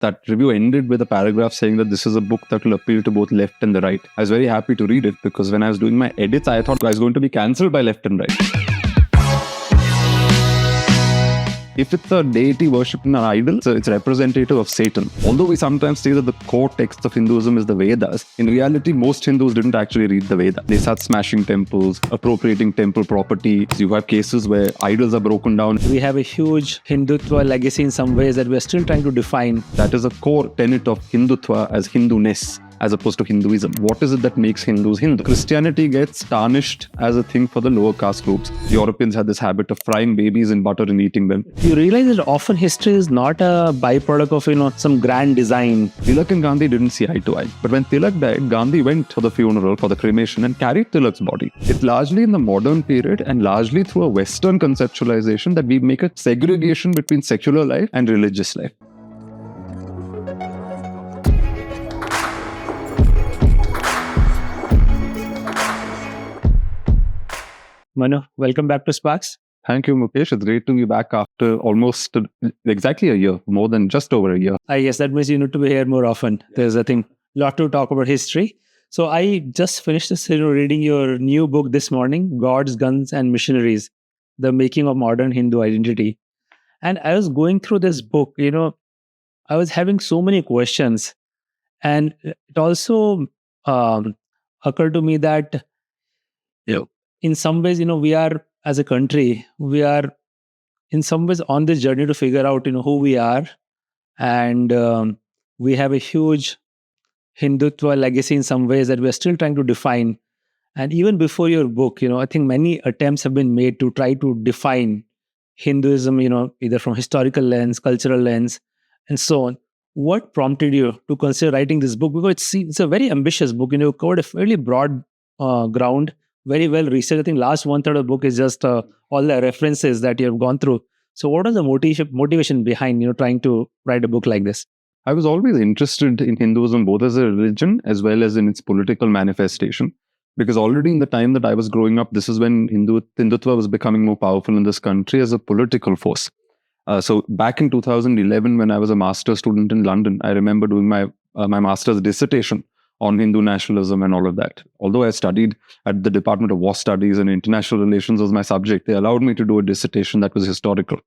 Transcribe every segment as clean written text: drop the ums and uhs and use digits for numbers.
That review ended with a paragraph saying that this is a book that will appeal to both left and the right. I was very happy to read it because when I was doing my edits, I thought I was going to be cancelled by left and right. If it's a deity worshipping an idol, so it's representative of Satan. Although we sometimes say that the core text of Hinduism is the Vedas, in reality, most Hindus didn't actually read the Vedas. They start smashing temples, appropriating temple property. You have cases where idols are broken down. We have a huge Hindutva legacy in some ways that we're still trying to define. That is a core tenet of Hindutva as Hindu-ness, as opposed to Hinduism. What is it that makes Hindus Hindu? Christianity gets tarnished as a thing for the lower caste groups. Europeans had this habit of frying babies in butter and eating them. You realize that often history is not a byproduct of, some grand design. Tilak and Gandhi didn't see eye to eye. But when Tilak died, Gandhi went for the funeral, for the cremation, and carried Tilak's body. It's largely in the modern period and largely through a Western conceptualization that we make a segregation between secular life and religious life. Manu, welcome back to SparX. Thank you, Mukesh. It's great to be back after almost exactly a year, more than just over a year. Yes, that means you need to be here more often. There's, I think, a lot to talk about history. So I just finished reading your new book this morning, Gods, Guns and Missionaries, The Making of Modern Hindu Identity. And I was going through this book, I was having so many questions. And it also occurred to me that, in some ways, we are, as a country, we are in some ways on this journey to figure out, who we are. And we have a huge Hindutva legacy in some ways that we're still trying to define. And even before your book, I think many attempts have been made to try to define Hinduism, either from historical lens, cultural lens, and so on. What prompted you to consider writing this book? Because it's a very ambitious book. You covered a fairly broad ground, very well researched. I think last 1/3 of the book is just all the references that you have gone through. So what was the motivation behind, trying to write a book like this? I was always interested in Hinduism, both as a religion as well as in its political manifestation. Because already in the time that I was growing up, this is when Hindutva was becoming more powerful in this country as a political force. So back in 2011, when I was a master's student in London, I remember doing my master's dissertation on Hindu nationalism and all of that. Although I studied at the Department of War Studies and International Relations was my subject, they allowed me to do a dissertation that was historical.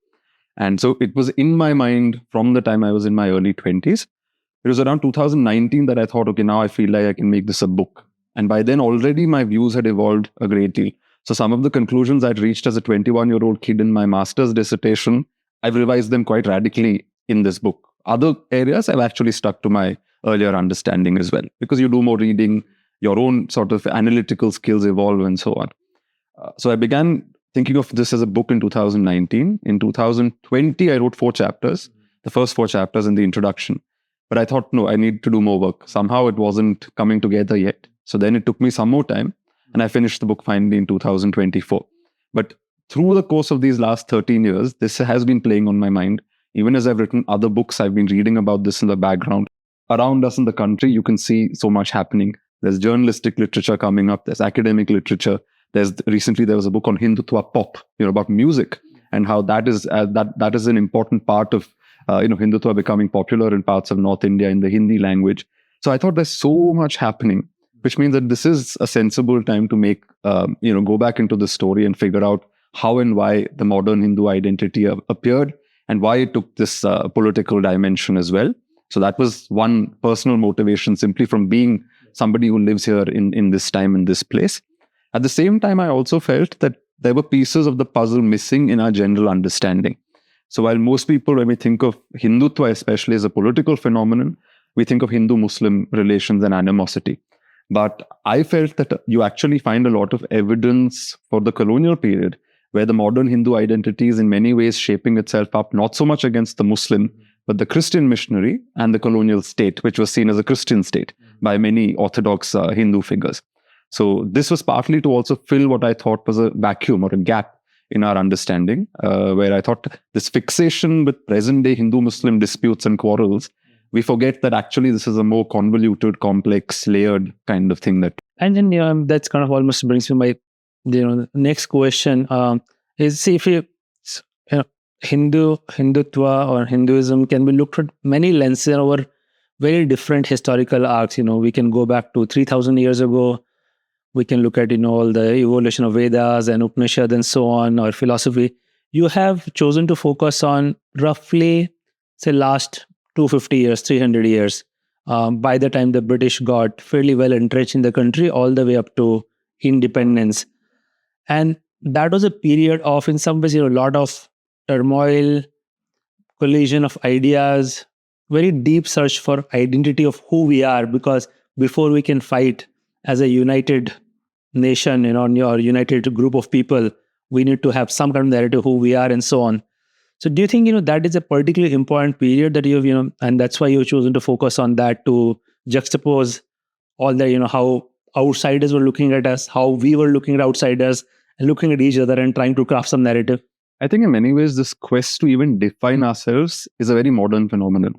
And so it was in my mind from the time I was in my early 20s. It was around 2019 that I thought, okay, now I feel like I can make this a book. And by then already my views had evolved a great deal. So some of the conclusions I'd reached as a 21-year-old kid in my master's dissertation, I've revised them quite radically in this book. Other areas I've actually stuck to my earlier understanding as well, because you do more reading, your own sort of analytical skills evolve and so on. So I began thinking of this as a book in 2019. In 2020, I wrote 4 chapters, the first 4 chapters in the introduction. But I thought, no, I need to do more work. Somehow it wasn't coming together yet. So then it took me some more time and I finished the book finally in 2024. But through the course of these last 13 years, this has been playing on my mind. Even as I've written other books, I've been reading about this in the background. Around us in the country, you can see so much happening. There's journalistic literature coming up. There's academic literature. Recently there was a book on Hindutva pop, about music and how that is an important part of Hindutva becoming popular in parts of North India in the Hindi language. So I thought there's so much happening, which means that this is a sensible time to make go back into the story and figure out how and why the modern Hindu identity appeared and why it took this political dimension as well. So that was one personal motivation, simply from being somebody who lives here in this time, in this place. At the same time, I also felt that there were pieces of the puzzle missing in our general understanding. So while most people, when we think of Hindutva, especially as a political phenomenon, we think of Hindu-Muslim relations and animosity. But I felt that you actually find a lot of evidence for the colonial period, where the modern Hindu identity is in many ways shaping itself up, not so much against the Muslim, but the Christian missionary and the colonial state, which was seen as a Christian state by many Orthodox Hindu figures. So this was partly to also fill what I thought was a vacuum or a gap in our understanding, where I thought this fixation with present-day Hindu-Muslim disputes and quarrels, we forget that actually this is a more convoluted, complex, layered kind of thing. And then that's kind of almost brings me my next question is, see, Hindutva or Hinduism can be looked at many lenses over very different historical arcs. We can go back to 3,000 years ago. We can look at all the evolution of Vedas and Upanishad and so on, or philosophy. You have chosen to focus on roughly, say, last 250 years, 300 years. By the time the British got fairly well entrenched in the country, all the way up to independence. And that was a period of, in some ways, a lot of turmoil, collision of ideas, very deep search for identity of who we are, because before we can fight as a united nation, or united group of people, we need to have some kind of narrative who we are and so on. So do you think, that is a particularly important period that you've, and that's why you've chosen to focus on that, to juxtapose all the, how outsiders were looking at us, how we were looking at outsiders, and looking at each other and trying to craft some narrative? I think in many ways, this quest to even define ourselves is a very modern phenomenon.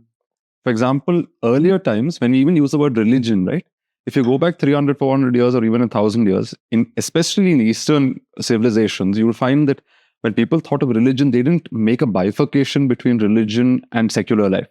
For example, earlier times, when we even use the word religion, right? If you go back 300, 400 years, or even 1,000 years, especially in Eastern civilizations, you will find that when people thought of religion, they didn't make a bifurcation between religion and secular life.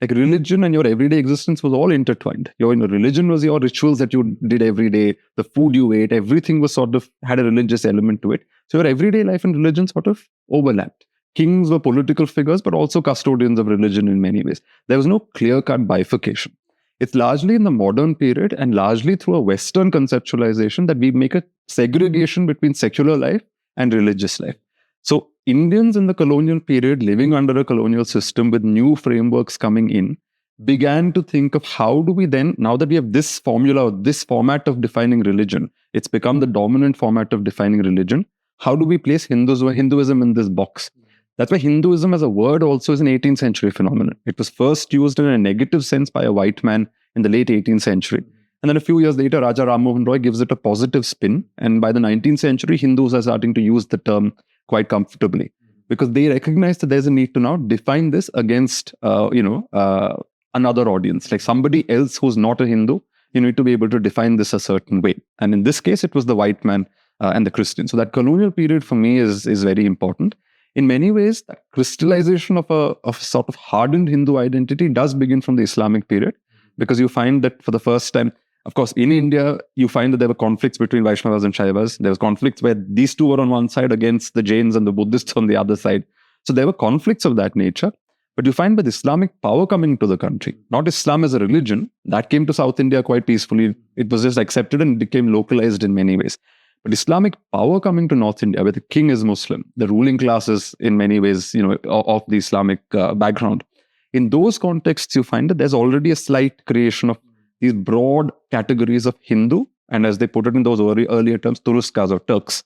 Like religion and your everyday existence was all intertwined. Your religion was your rituals that you did every day, the food you ate, everything was sort of had a religious element to it. So your everyday life and religion sort of overlapped. Kings were political figures, but also custodians of religion in many ways. There was no clear-cut bifurcation. It's largely in the modern period and largely through a Western conceptualization that we make a segregation between secular life and religious life. So Indians in the colonial period, living under a colonial system with new frameworks coming in, began to think of how do we then, now that we have this formula, this format of defining religion, it's become the dominant format of defining religion, how do we place Hinduism in this box? That's why Hinduism as a word also is an 18th century phenomenon. It was first used in a negative sense by a white man in the late 18th century. And then a few years later, Raja Ram Mohan Roy gives it a positive spin. And by the 19th century, Hindus are starting to use the term quite comfortably because they recognize that there's a need to now define this against, another audience, like somebody else who's not a Hindu. You need to be able to define this a certain way. And in this case, it was the white man and the Christian. So that colonial period for me is very important. In many ways, that crystallization of a sort of hardened Hindu identity does begin from the Islamic period, because you find that for the first time, of course, in India, you find that there were conflicts between Vaishnavas and Shaivas. There was conflicts where these two were on one side against the Jains and the Buddhists on the other side. So there were conflicts of that nature. But you find with Islamic power coming to the country, not Islam as a religion, that came to South India quite peacefully. It was just accepted and became localized in many ways. But Islamic power coming to North India, where the king is Muslim, the ruling class is in many ways, of the Islamic background. In those contexts, you find that there's already a slight creation of these broad categories of Hindu, and as they put it in those earlier terms, Turuskas or Turks.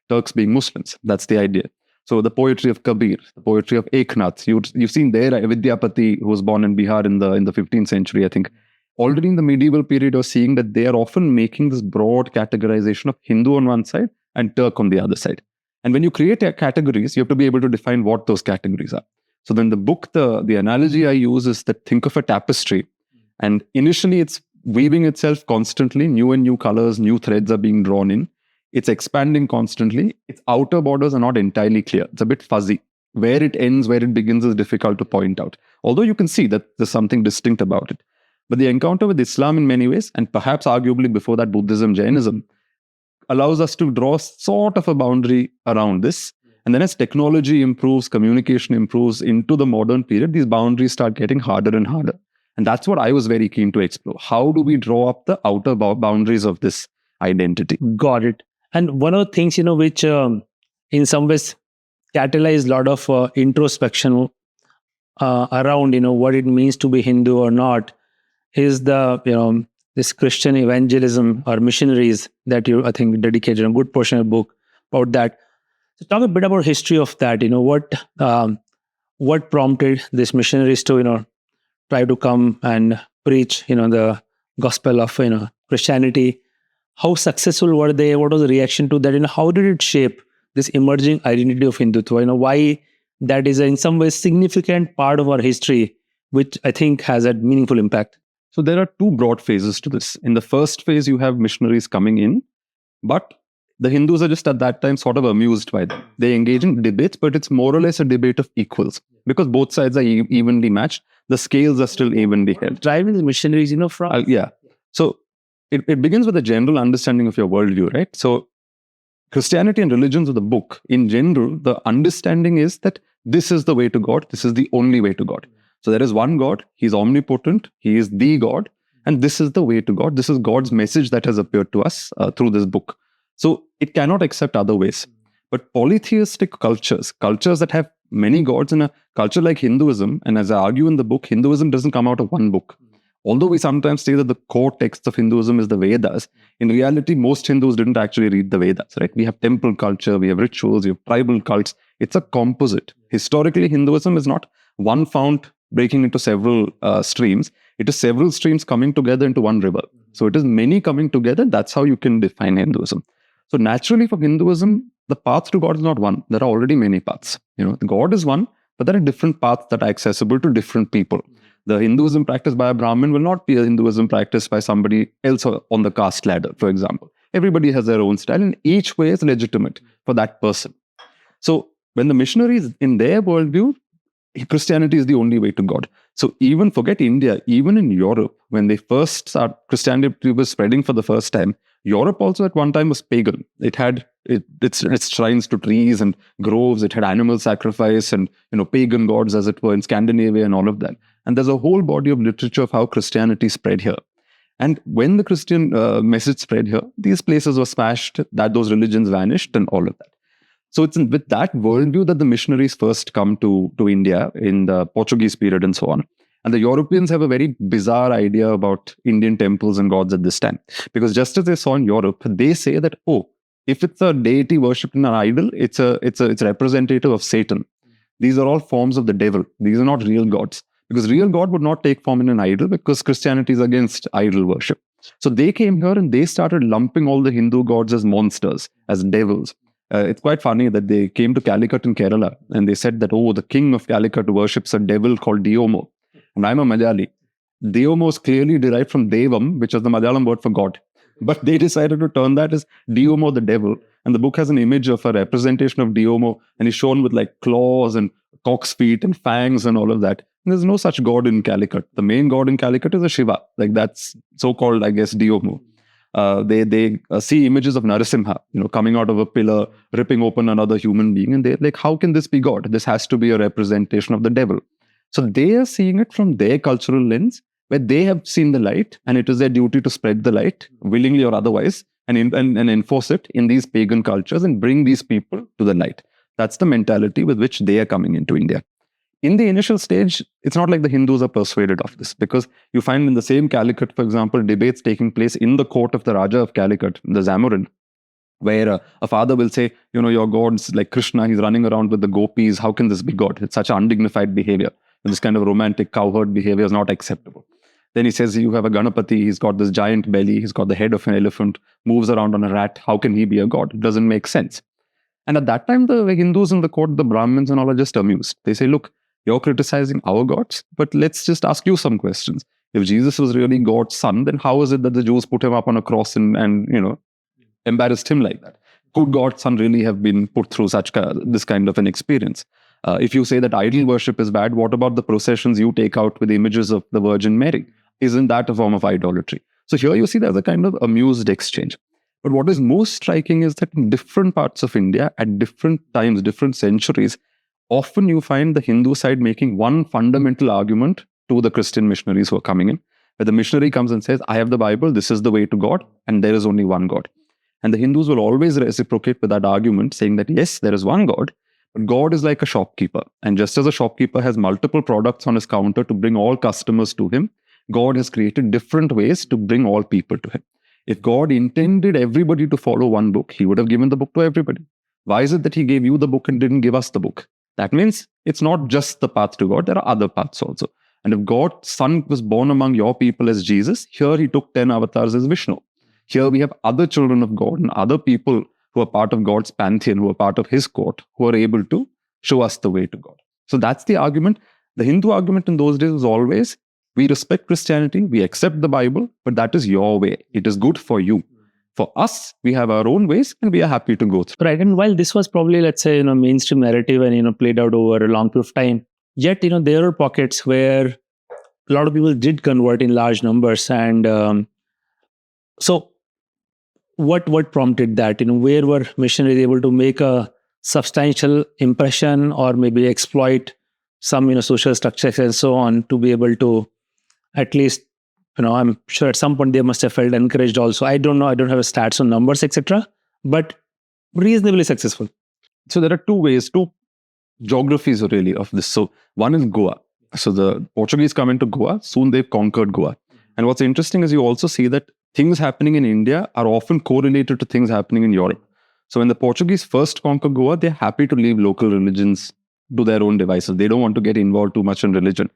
Turks being Muslims. That's the idea. So the poetry of Kabir, the poetry of Eknath, you've seen there Vidyapati, who was born in Bihar in the 15th century, I think. Already in the medieval period, you're seeing that they are often making this broad categorization of Hindu on one side and Turk on the other side. And when you create categories, you have to be able to define what those categories are. So then the book, the analogy I use is that think of a tapestry. And initially, it's weaving itself constantly. New and new colors, new threads are being drawn in. It's expanding constantly. Its outer borders are not entirely clear. It's a bit fuzzy. Where it ends, where it begins is difficult to point out. Although you can see that there's something distinct about it. But the encounter with Islam in many ways, and perhaps arguably before that Buddhism, Jainism, allows us to draw sort of a boundary around this. And then as technology improves, communication improves into the modern period, these boundaries start getting harder and harder. And that's what I was very keen to explore. How do we draw up the outer boundaries of this identity? Got it. And one of the things, which in some ways catalyze a lot of introspection around, what it means to be Hindu or not, is this Christian evangelism or missionaries that you, I think, dedicated a good portion of the book about that. So talk a bit about history of that. What prompted these missionaries to, try to come and preach, the gospel of, Christianity. How successful were they? What was the reaction to that? How did it shape this emerging identity of Hindutva? Why that is in some ways significant part of our history, which I think has had meaningful impact. So there are two broad phases to this. In the first phase, you have missionaries coming in, but The Hindus are just at that time sort of amused by them. They engage in debates, but it's more or less a debate of equals because both sides are evenly matched. The scales are still evenly held. Driving the missionaries, from Yeah. So it begins with a general understanding of your worldview, right? So Christianity and religions of the book, in general, the understanding is that this is the way to God. This is the only way to God. So there is one God. He's omnipotent. He is the God. And this is the way to God. This is God's message that has appeared to us through this book. So it cannot accept other ways. But polytheistic cultures that have many gods, in a culture like Hinduism, and as I argue in the book, Hinduism doesn't come out of one book. Although we sometimes say that the core text of Hinduism is the Vedas, in reality, most Hindus didn't actually read the Vedas, right? We have temple culture, we have rituals, we have tribal cults. It's a composite. Historically, Hinduism is not one fount breaking into several streams. It is several streams coming together into one river. So it is many coming together. That's how you can define Hinduism. So naturally for Hinduism, the path to God is not one. There are already many paths. God is one, but there are different paths that are accessible to different people. The Hinduism practiced by a Brahmin will not be a Hinduism practiced by somebody else on the caste ladder, for example. Everybody has their own style, and each way is legitimate for that person. So when the missionaries, in their worldview, Christianity is the only way to God. So even forget India, even in Europe, when they first started, Christianity was spreading for the first time, Europe also at one time was pagan. It had its shrines to trees and groves. It had animal sacrifice and pagan gods, as it were, in Scandinavia and all of that. And there's a whole body of literature of how Christianity spread here. And when the Christian message spread here, these places were smashed, that those religions vanished and all of that. So it's with that worldview that the missionaries first come to India in the Portuguese period and so on. And the Europeans have a very bizarre idea about Indian temples and gods at this time. Because just as they saw in Europe, they say that, if it's a deity worshipped in an idol, it's representative of Satan. These are all forms of the devil. These are not real gods. Because real God would not take form in an idol because Christianity is against idol worship. So they came here and they started lumping all the Hindu gods as monsters, as devils. It's quite funny that they came to Calicut in Kerala and they said that, the king of Calicut worships a devil called Diomo. And I'm a Malayali. Diomo is clearly derived from Devam, which is the Malayalam word for God. But they decided to turn that as Diomo the devil. And the book has an image of a representation of Diomo, and he's shown with like claws and cock's feet and fangs and all of that. And there's no such god in Calicut. The main god in Calicut is a Shiva. Like that's so-called, I guess, Diomo. They see images of Narasimha, coming out of a pillar, ripping open another human being. And they're like, how can this be God? This has to be a representation of the devil. So they are seeing it from their cultural lens, where they have seen the light, and it is their duty to spread the light, willingly or otherwise, and enforce it in these pagan cultures and bring these people to the light. That's the mentality with which they are coming into India. In the initial stage, it's not like the Hindus are persuaded of this, because you find in the same Calicut, for example, debates taking place in the court of the Raja of Calicut, the Zamorin, where a father will say, your God's like Krishna, he's running around with the gopis. How can this be God? It's such undignified behavior. And this kind of romantic cowherd behavior is not acceptable. Then he says, you have a Ganapati, he's got this giant belly, he's got the head of an elephant, moves around on a rat. How can he be a god? It doesn't make sense. And at that time, the Hindus in the court, the Brahmins and all are just amused. They say, look, you're criticizing our gods, but let's just ask you some questions. If Jesus was really God's son, then how is it that the Jews put him up on a cross and embarrassed him like that? Could God's son really have been put through this kind of an experience? If you say that idol worship is bad, what about the processions you take out with images of the Virgin Mary? Isn't that a form of idolatry? So here you see there's a kind of amused exchange. But what is most striking is that in different parts of India, at different times, different centuries, often you find the Hindu side making one fundamental argument to the Christian missionaries who are coming in, where the missionary comes and says, I have the Bible, this is the way to God, and there is only one God. And the Hindus will always reciprocate with that argument, saying that yes, there is one God, but God is like a shopkeeper. And just as a shopkeeper has multiple products on his counter to bring all customers to him, God has created different ways to bring all people to him. If God intended everybody to follow one book, he would have given the book to everybody. Why is it that he gave you the book and didn't give us the book? That means it's not just the path to God, there are other paths also. And if God's son was born among your people as Jesus, here he took 10 avatars as Vishnu. Here we have other children of God and other people who are part of God's pantheon, who are part of his court, who are able to show us the way to God. So that's the argument. The Hindu argument in those days was always, we respect Christianity, we accept the Bible, but that is your way. It is good for you. For us, we have our own ways and we are happy to go through. Right. And while this was probably, let's say, mainstream narrative and, played out over a long period of time, yet, there are pockets where a lot of people did convert in large numbers. And so what prompted that? Where were missionaries able to make a substantial impression or maybe exploit some, social structures and so on to be able to at least, I'm sure at some point they must have felt encouraged also. I don't know. I don't have stats on numbers, etc. But reasonably successful. So there are two geographies really of this. So one is Goa. So the Portuguese come into Goa, soon they've conquered Goa. And what's interesting is you also see that things happening in India are often correlated to things happening in Europe. So when the Portuguese first conquer Goa, they're happy to leave local religions to their own devices. They don't want to get involved too much in religion.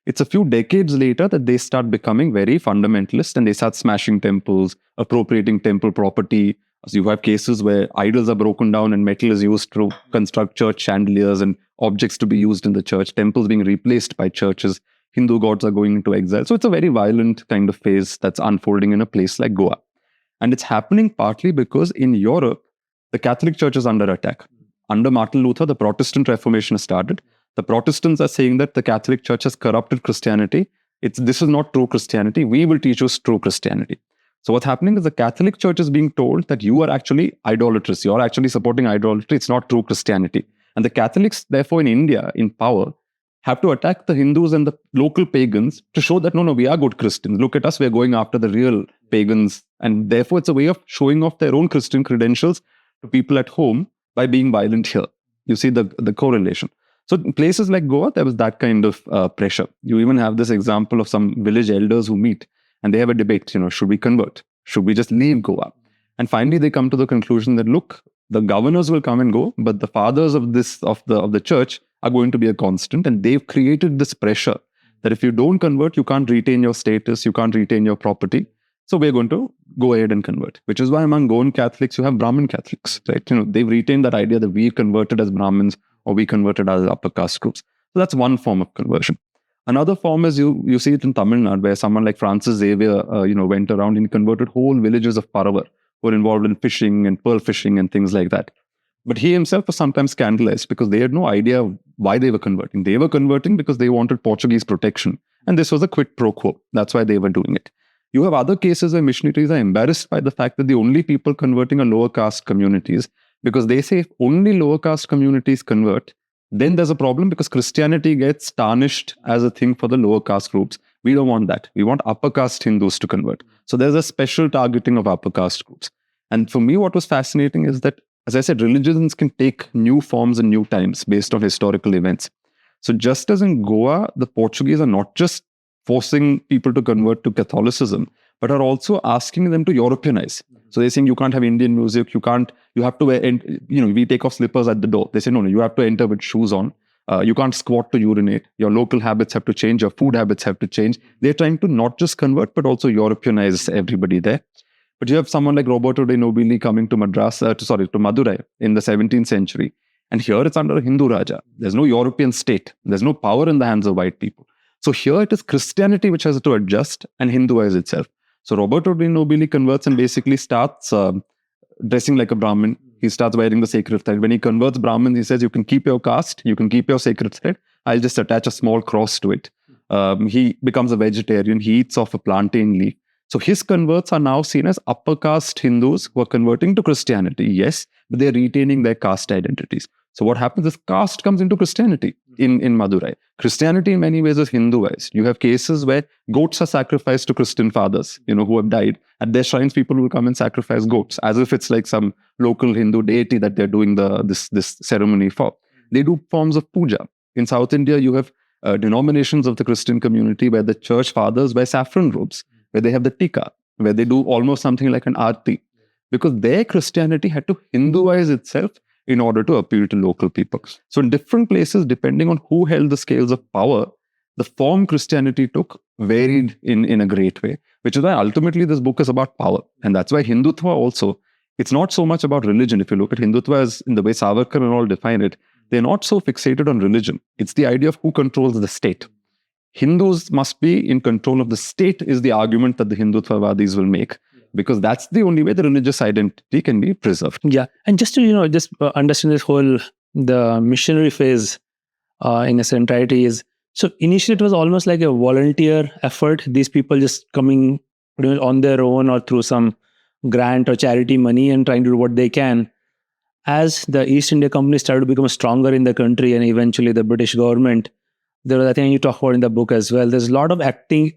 It's a few decades later that they start becoming very fundamentalist and they start smashing temples, appropriating temple property. So you have cases where idols are broken down and metal is used to construct church chandeliers and objects to be used in the church, temples being replaced by churches, Hindu gods are going into exile. So it's a very violent kind of phase that's unfolding in a place like Goa. And it's happening partly because in Europe, the Catholic Church is under attack. Under Martin Luther, the Protestant Reformation has started. The Protestants are saying that the Catholic Church has corrupted Christianity. This is not true Christianity. We will teach you true Christianity. So what's happening is the Catholic Church is being told that you are actually idolatrous. You're actually supporting idolatry. It's not true Christianity. And the Catholics, therefore, in India, in power, have to attack the Hindus and the local pagans to show that, no, we are good Christians. Look at us, we're going after the real pagans. And therefore, it's a way of showing off their own Christian credentials to people at home by being violent here. You see the correlation. So in places like Goa, there was that kind of pressure. You even have this example of some village elders who meet and they have a debate, should we convert? Should we just leave Goa? And finally, they come to the conclusion that, look, the governors will come and go, but the fathers of the church are going to be a constant. And they've created this pressure that if you don't convert, you can't retain your status, you can't retain your property. So we're going to go ahead and convert, which is why among Goan Catholics, you have Brahmin Catholics, right? They've retained that idea that we converted as Brahmins or we converted as upper caste groups. So that's one form of conversion. Another form is you see it in Tamil Nadu, where someone like Francis Xavier, went around and converted whole villages of Paravar who were involved in fishing and pearl fishing and things like that. But he himself was sometimes scandalized because they had no idea why they were converting. They were converting because they wanted Portuguese protection. And this was a quid pro quo. That's why they were doing it. You have other cases where missionaries are embarrassed by the fact that the only people converting are lower caste communities, because they say if only lower caste communities convert, then there's a problem because Christianity gets tarnished as a thing for the lower caste groups. We don't want that. We want upper caste Hindus to convert. So there's a special targeting of upper caste groups. And for me, what was fascinating is that, as I said, religions can take new forms and new times based on historical events. So just as in Goa, the Portuguese are not just forcing people to convert to Catholicism, but are also asking them to Europeanize. So they're saying you can't have Indian music, you have to wear, we take off slippers at the door. They say, no, you have to enter with shoes on. You can't squat to urinate. Your local habits have to change. Your food habits have to change. They're trying to not just convert, but also Europeanize everybody there. But you have someone like Roberto de Nobili coming to Madurai in the 17th century. And here it's under a Hindu Raja. There's no European state. There's no power in the hands of white people. So here it is Christianity which has to adjust and Hinduize itself. So Roberto de Nobili converts and basically starts dressing like a Brahmin. He starts wearing the sacred thread. When he converts Brahmin, he says, you can keep your caste, you can keep your sacred thread. I'll just attach a small cross to it. He becomes a vegetarian. He eats off a plantain leaf. So his converts are now seen as upper caste Hindus who are converting to Christianity. Yes, but they're retaining their caste identities. So what happens is caste comes into Christianity in Madurai. Christianity in many ways is Hinduized. You have cases where goats are sacrificed to Christian fathers, who have died. At their shrines, people will come and sacrifice goats as if it's like some local Hindu deity that they're doing this ceremony for. They do forms of puja. In South India, you have denominations of the Christian community where the church fathers wear saffron robes, where they have the tikka, where they do almost something like an aarti, because their Christianity had to Hinduize itself in order to appeal to local people. So in different places, depending on who held the scales of power, the form Christianity took varied in a great way, which is why ultimately this book is about power. And that's why Hindutva also, it's not so much about religion. If you look at Hindutva as in the way Savarkar and all define it, they're not so fixated on religion. It's the idea of who controls the state. Hindus must be in control of the state is the argument that the Hindutvavadis will make. because that's the only way the religious identity can be preserved. Yeah. And just to, understand this whole, the missionary phase in its entirety is, so initially it was almost like a volunteer effort. These people just coming pretty much on their own or through some grant or charity money and trying to do what they can. As the East India Company started to become stronger in the country and eventually the British government, there was, I think you talk about in the book as well, there's a lot of active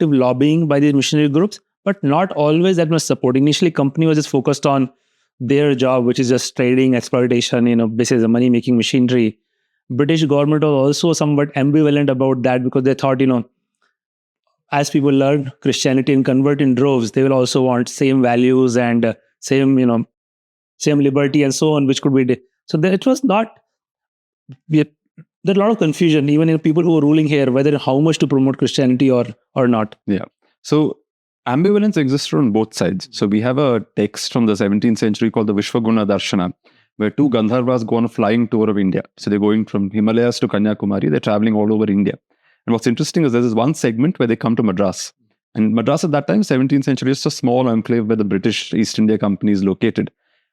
lobbying by these missionary groups, but not always that much support. Initially, company was just focused on their job, which is just trading, exploitation, basically the money-making machinery. British government was also somewhat ambivalent about that because they thought, as people learn Christianity and convert in droves, they will also want same values and same liberty and so on, which could be. So it was not. There's a lot of confusion, even in people who are ruling here, whether how much to promote Christianity or not. Yeah. So ambivalence existed on both sides. So we have a text from the 17th century called the Vishwaguna Darshana, where two Gandharvas go on a flying tour of India. So they're going from Himalayas to Kanyakumari. They're traveling all over India. And what's interesting is there's this one segment where they come to Madras. And Madras at that time, 17th century, is a small enclave where the British East India Company is located.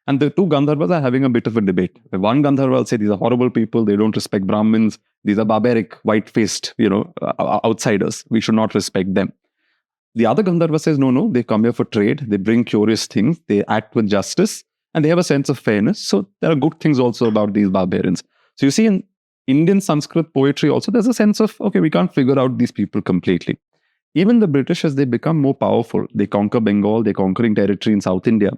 And the two Gandharvas are having a bit of a debate. One Gandharva will say, these are horrible people. They don't respect Brahmins. These are barbaric, white-faced, outsiders. We should not respect them. The other Gandharva says, no, they come here for trade. They bring curious things. They act with justice. And they have a sense of fairness. So there are good things also about these barbarians. So you see in Indian Sanskrit poetry also, there's a sense of, okay, we can't figure out these people completely. Even the British, as they become more powerful, they conquer Bengal, they're conquering territory in South India.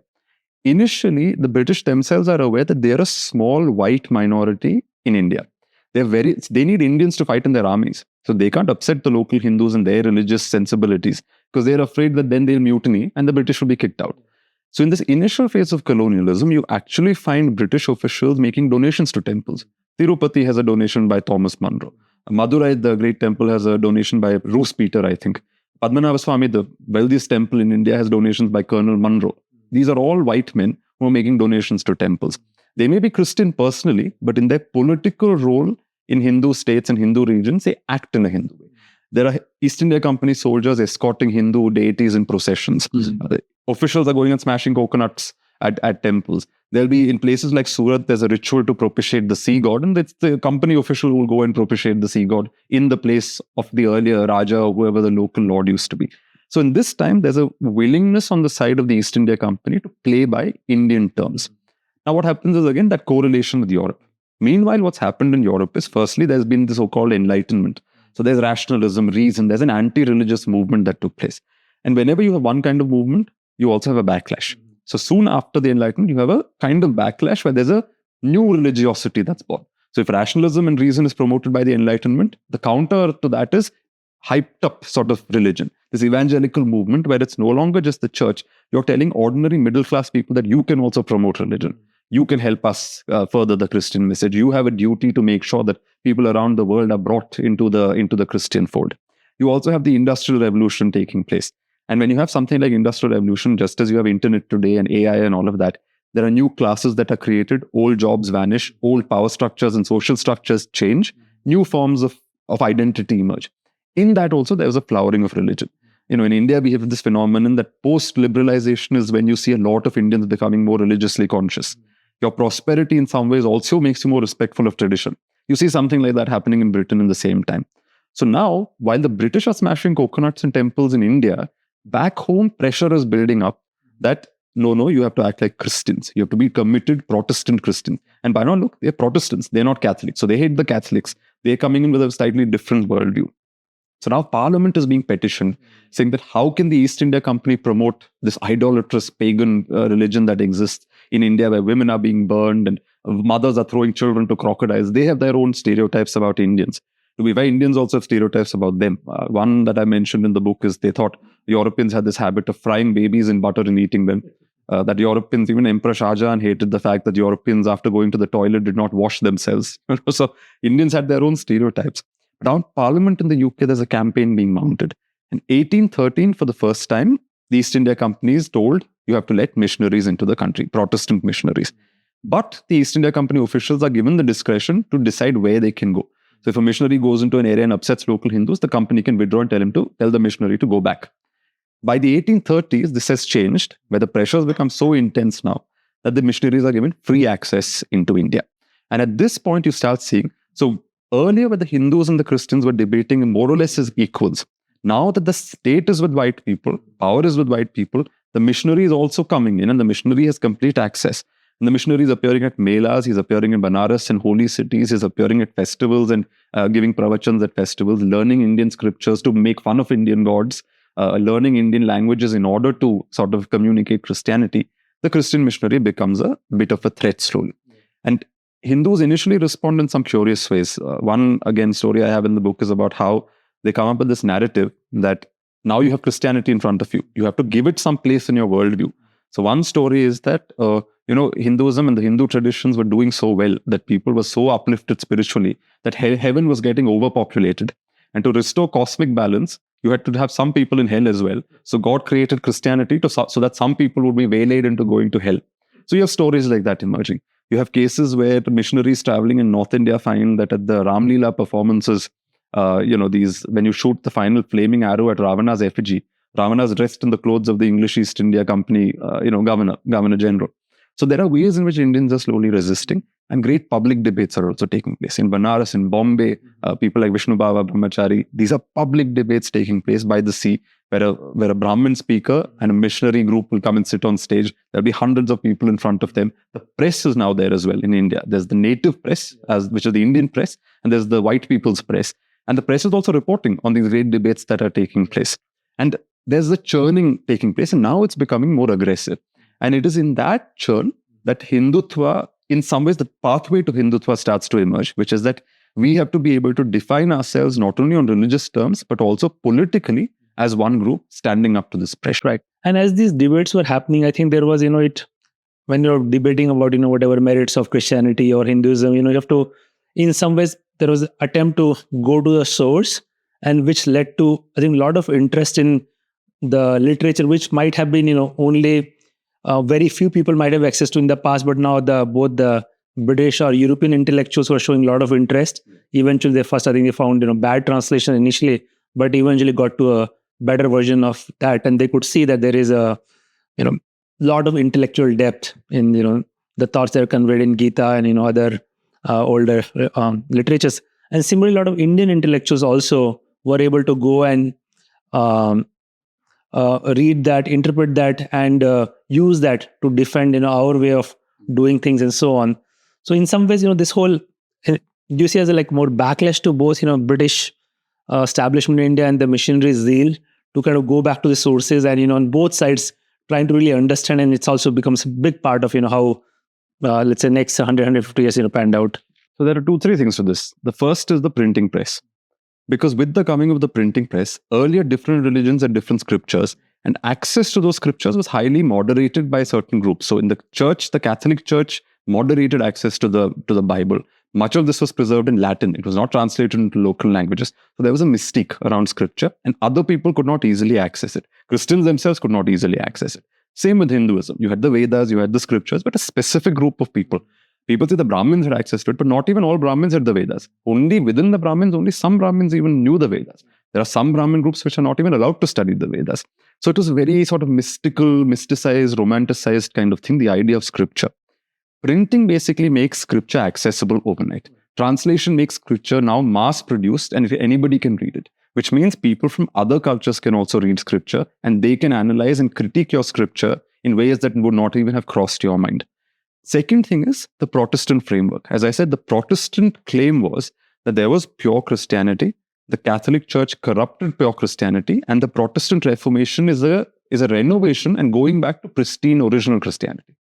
Initially, the British themselves are aware that they're a small white minority in India. They need Indians to fight in their armies. So they can't upset the local Hindus and their religious sensibilities because they're afraid that then they'll mutiny and the British will be kicked out. So in this initial phase of colonialism, you actually find British officials making donations to temples. Tirupati has a donation by Thomas Munro. Madurai, the great temple, has a donation by Roose Peter, I think. Padmanabha Swami, the wealthiest temple in India, has donations by Colonel Munro. These are all white men who are making donations to temples. They may be Christian personally, but in their political role in Hindu states and Hindu regions, they act in a Hindu way. There are East India Company soldiers escorting Hindu deities in processions. Officials are going and smashing coconuts at temples. There'll be, in places like Surat, there's a ritual to propitiate the sea god, and it's the company official who will go and propitiate the sea god in the place of the earlier Raja or whoever the local lord used to be. So in this time, there's a willingness on the side of the East India Company to play by Indian terms. Now what happens is, again, that correlation with Europe. Meanwhile, what's happened in Europe is, firstly, there's been the so-called Enlightenment. So there's rationalism, reason, there's an anti-religious movement that took place. And whenever you have one kind of movement, you also have a backlash. So soon after the Enlightenment, you have a kind of backlash where there's a new religiosity that's born. So if rationalism and reason is promoted by the Enlightenment, the counter to that is hyped up sort of religion. This evangelical movement where it's no longer just the church. You're telling ordinary middle-class people that you can also promote religion. You can help us further the Christian message. You have a duty to make sure that people around the world are brought into the Christian fold. You also have the Industrial Revolution taking place. And when you have something like Industrial Revolution, just as you have internet today and AI and all of that, there are new classes that are created, old jobs vanish, old power structures and social structures change, new forms of identity emerge. In that also, there was a flowering of religion. In India, we have this phenomenon that post-liberalization is when you see a lot of Indians becoming more religiously conscious. Your prosperity in some ways also makes you more respectful of tradition. You see something like that happening in Britain in the same time. So now, while the British are smashing coconuts in temples in India, back home, pressure is building up that, no, you have to act like Christians. You have to be committed Protestant Christians. And by now, look, they're Protestants. They're not Catholics. So they hate the Catholics. They're coming in with a slightly different worldview. So now Parliament is being petitioned, saying that how can the East India Company promote this idolatrous pagan religion that exists in India, where women are being burned and mothers are throwing children to crocodiles. They have their own stereotypes about Indians. To be fair, Indians also have stereotypes about them. One that I mentioned in the book is they thought Europeans had this habit of frying babies in butter and eating them. That Europeans, even Emperor Shah Jahan hated the fact that Europeans, after going to the toilet, did not wash themselves. So Indians had their own stereotypes. But on Parliament in the UK, there's a campaign being mounted. In 1813, for the first time, the East India Company is told you have to let missionaries into the country, Protestant missionaries. But the East India Company officials are given the discretion to decide where they can go. So if a missionary goes into an area and upsets local Hindus, the company can withdraw and tell the missionary to go back. By the 1830s, this has changed, where the pressures become so intense now that the missionaries are given free access into India. And at this point, you start seeing, so earlier where the Hindus and the Christians were debating more or less as equals, now that the state is with white people, power is with white people, the missionary is also coming in and the missionary has complete access. And the missionary is appearing at melas, he's appearing in Banaras and holy cities, he's appearing at festivals and giving pravachans at festivals, learning Indian scriptures to make fun of Indian gods, learning Indian languages in order to sort of communicate Christianity. The Christian missionary becomes a bit of a threat slowly. And Hindus initially respond in some curious ways. One, again, story I have in the book is about how they come up with this narrative that now you have Christianity in front of you. You have to give it some place in your worldview. So one story is that, Hinduism and the Hindu traditions were doing so well that people were so uplifted spiritually that heaven was getting overpopulated. And to restore cosmic balance, you had to have some people in hell as well. So God created Christianity so that some people would be waylaid into going to hell. So you have stories like that emerging. You have cases where the missionaries traveling in North India find that at the Ram Leela performances, when you shoot the final flaming arrow at Ravana's effigy, Ravana is dressed in the clothes of the English East India Company, Governor General. So there are ways in which Indians are slowly resisting, and great public debates are also taking place. In Banaras, in Bombay, people like Vishnu Baba Brahmachari, these are public debates taking place by the sea, where a Brahmin speaker and a missionary group will come and sit on stage. There'll be hundreds of people in front of them. The press is now there as well in India. There's the native press, which is the Indian press, and there's the white people's press. And the press is also reporting on these great debates that are taking place. And there's the churning taking place, and now it's becoming more aggressive. And it is in that churn that Hindutva, in some ways, the pathway to Hindutva starts to emerge, which is that we have to be able to define ourselves not only on religious terms, but also politically as one group standing up to this pressure. Right. And as these debates were happening, I think there was, when you're debating about, whatever merits of Christianity or Hinduism, you have to, in some ways, there was an attempt to go to the source, and which led to, I think, a lot of interest in the literature, which might have been, only very few people might have access to in the past, but now both the British or European intellectuals were showing a lot of interest. Eventually, I think they found, bad translation initially, but eventually got to a better version of that, and they could see that there is a, lot of intellectual depth in, the thoughts that are conveyed in Gita and, other older literatures. And similarly, a lot of Indian intellectuals also were able to go and read that, interpret that, and use that to defend, our way of doing things and so on. So in some ways, this whole, do you see as a more backlash to both, British establishment in India and the missionary zeal to kind of go back to the sources and, on both sides trying to really understand, and it's also becomes a big part of, how, let's say, next 100, 150 years, panned out. So there are 2-3 things to this. The first is the printing press. Because with the coming of the printing press, earlier different religions had different scriptures, and access to those scriptures was highly moderated by certain groups. So in the church, the Catholic Church moderated access to the Bible. Much of this was preserved in Latin. It was not translated into local languages. So there was a mystique around scripture, and other people could not easily access it. Christians themselves could not easily access it. Same with Hinduism. You had the Vedas, you had the scriptures, but a specific group of people. People say the Brahmins had access to it, but not even all Brahmins had the Vedas. Only within the Brahmins, only some Brahmins even knew the Vedas. There are some Brahmin groups which are not even allowed to study the Vedas. So it was a very sort of mystical, mysticized, romanticized kind of thing, the idea of scripture. Printing basically makes scripture accessible overnight. Translation makes scripture now mass-produced, and anybody can read it, which means people from other cultures can also read scripture, and they can analyze and critique your scripture in ways that would not even have crossed your mind. Second thing is the Protestant framework. As I said, the Protestant claim was that there was pure Christianity, the Catholic Church corrupted pure Christianity, and the Protestant Reformation is a renovation and going back to pristine original Christianity.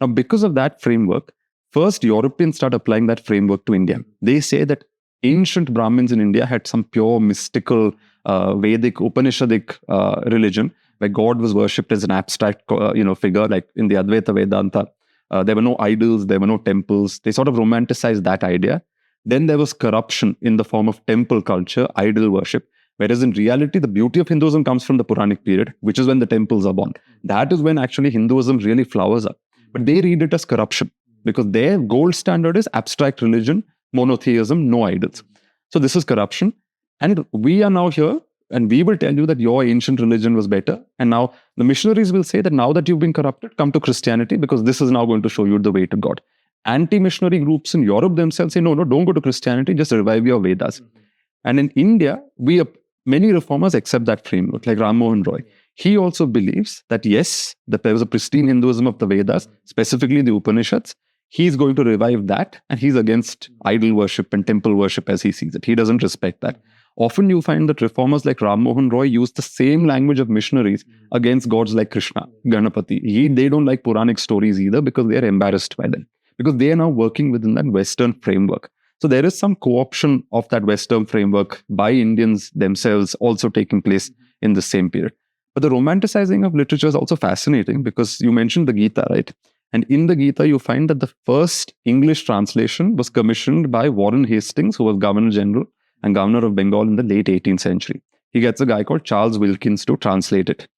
Now, because of that framework, first Europeans start applying that framework to India. They say that ancient Brahmins in India had some pure mystical Vedic, Upanishadic religion where God was worshipped as an abstract figure, like in the Advaita Vedanta. There were no idols, there were no temples. They sort of romanticized that idea. Then there was corruption in the form of temple culture, idol worship. Whereas in reality, the beauty of Hinduism comes from the Puranic period, which is when the temples are born. That is when actually Hinduism really flowers up. But they read it as corruption because their gold standard is abstract religion, monotheism, no idols. So this is corruption. And we are now here And we will tell you that your ancient religion was better. And now the missionaries will say that now that you've been corrupted, come to Christianity because this is now going to show you the way to God. Anti-missionary groups in Europe themselves say, no, don't go to Christianity, just revive your Vedas. And in India, many reformers accept that framework, like Ram Mohan Roy. He also believes that yes, that there was a pristine Hinduism of the Vedas, specifically the Upanishads. He's going to revive that, and he's against idol worship and temple worship as he sees it. He doesn't respect that. Often you find that reformers like Ram Mohan Roy use the same language of missionaries against gods like Krishna, Ganapati. They don't like Puranic stories either because they are embarrassed by them, because they are now working within that Western framework. So there is some co-option of that Western framework by Indians themselves also taking place in the same period. But the romanticizing of literature is also fascinating because you mentioned the Gita, right? And in the Gita, you find that the first English translation was commissioned by Warren Hastings, who was Governor General and Governor of Bengal in the late 18th century. He gets a guy called Charles Wilkins to translate it.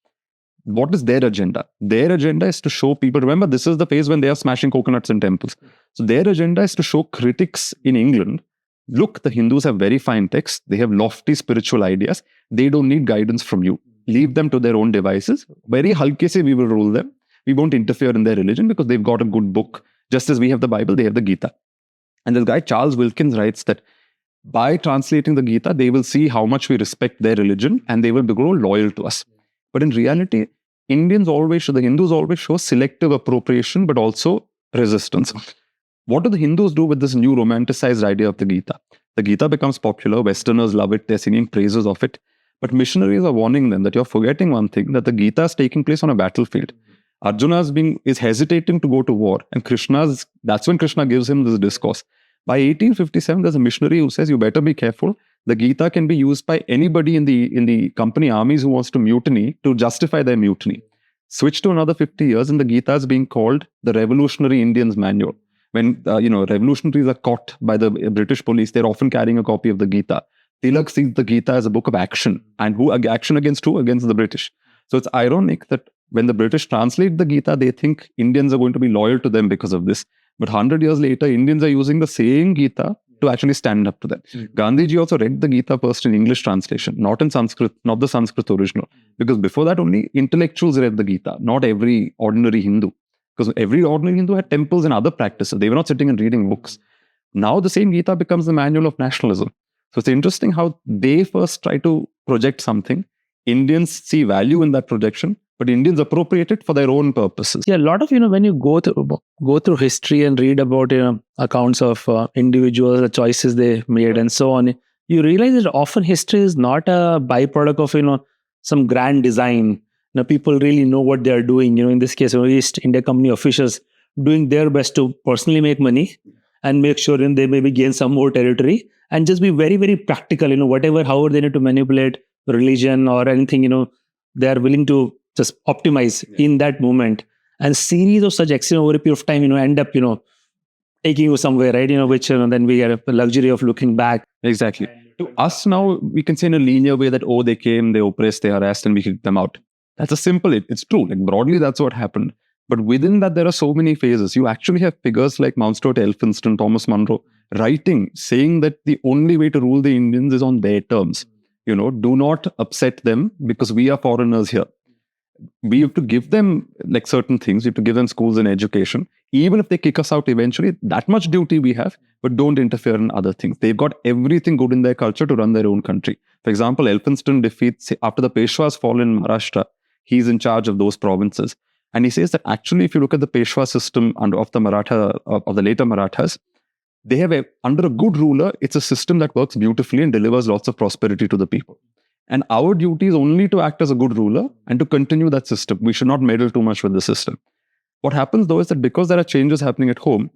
What is their agenda? Their agenda is to show people, remember, this is the phase when they are smashing coconuts in temples. So their agenda is to show critics in England, look, the Hindus have very fine texts, they have lofty spiritual ideas, they don't need guidance from you. Leave them to their own devices. Very halke se we will rule them. We won't interfere in their religion because they've got a good book. Just as we have the Bible, they have the Gita. And this guy, Charles Wilkins, writes that by translating the Gita, they will see how much we respect their religion and they will grow loyal to us. But in reality, the Hindus always show selective appropriation, but also resistance. What do the Hindus do with this new romanticized idea of the Gita? The Gita becomes popular, Westerners love it, they're singing praises of it. But missionaries are warning them that you're forgetting one thing, that the Gita is taking place on a battlefield. Arjuna is hesitating to go to war, and that's when Krishna gives him this discourse. By 1857, there's a missionary who says, you better be careful. The Gita can be used by anybody in the company armies who wants to mutiny to justify their mutiny. Switch to another 50 years, and the Gita is being called the Revolutionary Indians Manual. When revolutionaries are caught by the British police, they're often carrying a copy of the Gita. Tilak sees the Gita as a book of action. And action against who? Against the British. So it's ironic that when the British translate the Gita, they think Indians are going to be loyal to them because of this. But 100 years later, Indians are using the same Gita to actually stand up to them. Gandhiji also read the Gita first in English translation, not in Sanskrit, not the Sanskrit original. Because before that, only intellectuals read the Gita, not every ordinary Hindu. Because every ordinary Hindu had temples and other practices. They were not sitting and reading books. Now the same Gita becomes the manual of nationalism. So it's interesting how they first try to project something. Indians see value in that projection, but Indians appropriate it for their own purposes. Yeah, a lot of, when you go through history and read about, accounts of individuals, the choices they made and so on, you realize that often history is not a byproduct of, some grand design. People really know what they are doing. In this case, East India Company officials doing their best to personally make money and make sure they maybe gain some more territory and just be very, very practical, however they need to manipulate religion or anything, they are willing to just optimize in that moment. And series of such actions over a period of time, end up, taking you somewhere, right? Which then we get the luxury of looking back. Exactly. To us now, we can say in a linear way that, they came, they oppressed, they harassed, and we kicked them out. That's a simple, it's true. Like broadly, that's what happened. But within that, there are so many phases. You actually have figures like Mount Stuart Elphinstone, Thomas Munro, writing, saying that the only way to rule the Indians is on their terms. Do not upset them because we are foreigners here. We have to give them like certain things. We have to give them schools and education. Even if they kick us out eventually, that much duty we have, but don't interfere in other things. They've got everything good in their culture to run their own country. For example, Elphinstone defeats, after the Peshwas fall in Maharashtra, he's in charge of those provinces. And he says that actually, if you look at the Peshwa system of the later Marathas, they have under a good ruler, it's a system that works beautifully and delivers lots of prosperity to the people. And our duty is only to act as a good ruler and to continue that system. We should not meddle too much with the system. What happens though is that because there are changes happening at home,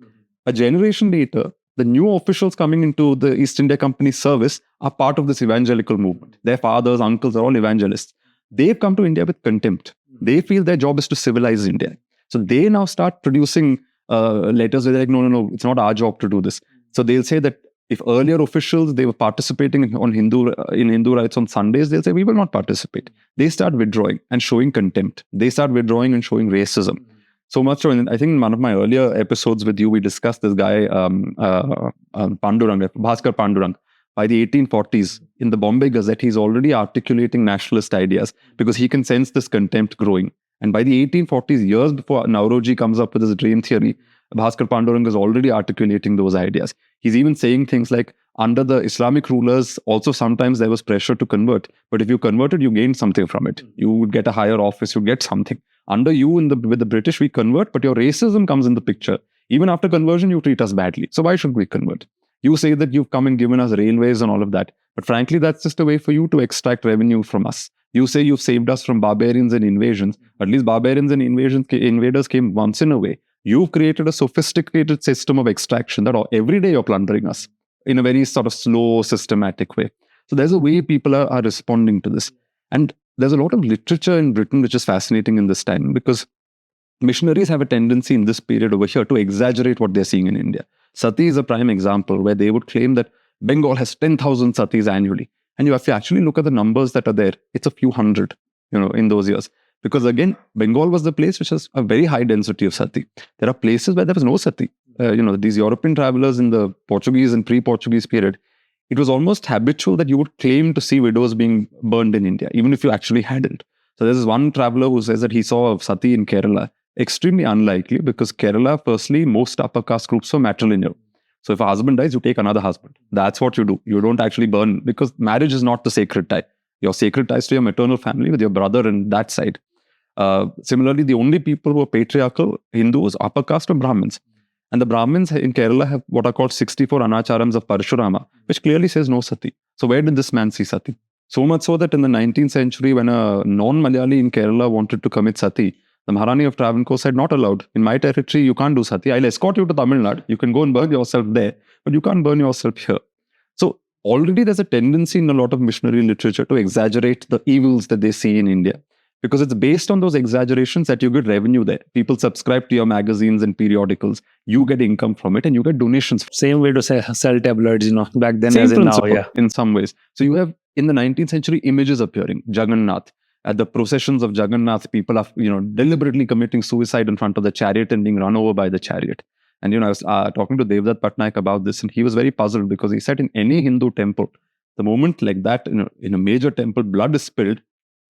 a generation later, the new officials coming into the East India Company service are part of this evangelical movement. Their fathers, uncles are all evangelists. They've come to India with contempt. They feel their job is to civilize India. So they now start producing letters where they're like, no, it's not our job to do this. So they'll say that if earlier officials, they were participating in Hindu rights on Sundays, they'll say, we will not participate. They start withdrawing and showing contempt. They start withdrawing and showing racism. So much so, and I think in one of my earlier episodes with you, we discussed this guy, Bhaskar Pandurang, By the 1840s, in the Bombay Gazette, he's already articulating nationalist ideas because he can sense this contempt growing. And by the 1840s, years before Nauroji comes up with his dream theory, Bhaskar Panduranga is already articulating those ideas. He's even saying things like, under the Islamic rulers, also sometimes there was pressure to convert. But if you converted, you gained something from it. You would get a higher office, you get something. Under you, with the British, we convert, but your racism comes in the picture. Even after conversion, you treat us badly. So why should we convert? You say that you've come and given us railways and all of that. But frankly, that's just a way for you to extract revenue from us. You say you've saved us from barbarians and invasions. At least barbarians and invaders came once in a way. You've created a sophisticated system of extraction that every day you're plundering us in a very sort of slow, systematic way. So there's a way people are responding to this. And there's a lot of literature in Britain which is fascinating in this time because missionaries have a tendency in this period over here to exaggerate what they're seeing in India. Sati is a prime example where they would claim that Bengal has 10,000 satis annually. And if you actually look at the numbers that are there, it's a few hundred, in those years. Because again, Bengal was the place which has a very high density of sati. There are places where there was no sati. These European travelers in the Portuguese and pre-Portuguese period, it was almost habitual that you would claim to see widows being burned in India, even if you actually hadn't. So there's this one traveler who says that he saw a sati in Kerala. Extremely unlikely because Kerala, firstly, most upper caste groups were matrilineal. So if a husband dies, you take another husband. That's what you do. You don't actually burn because marriage is not the sacred tie. Your sacred ties to your maternal family with your brother and that side. Similarly, the only people who are patriarchal Hindus, upper caste, are Brahmins. And the Brahmins in Kerala have what are called 64 Anacharams of Parashurama, which clearly says no sati. So where did this man see sati? So much so that in the 19th century, when a non-Malayali in Kerala wanted to commit sati, the Maharani of Travancore said, not allowed. In my territory, you can't do sati. I'll escort you to Tamil Nadu. You can go and burn yourself there, but you can't burn yourself here. So already there's a tendency in a lot of missionary literature to exaggerate the evils that they see in India. Because it's based on those exaggerations that you get revenue there. People subscribe to your magazines and periodicals. You get income from it and you get donations. Same way to sell tabloids, back then Same as in now. principle in some ways. So you have in the 19th century images appearing. Jagannath. At the processions of Jagannath, people are deliberately committing suicide in front of the chariot and being run over by the chariot. And I was talking to Devdutt Patnaik about this, and he was very puzzled because he said in any Hindu temple, the moment like that, in a major temple, blood is spilled,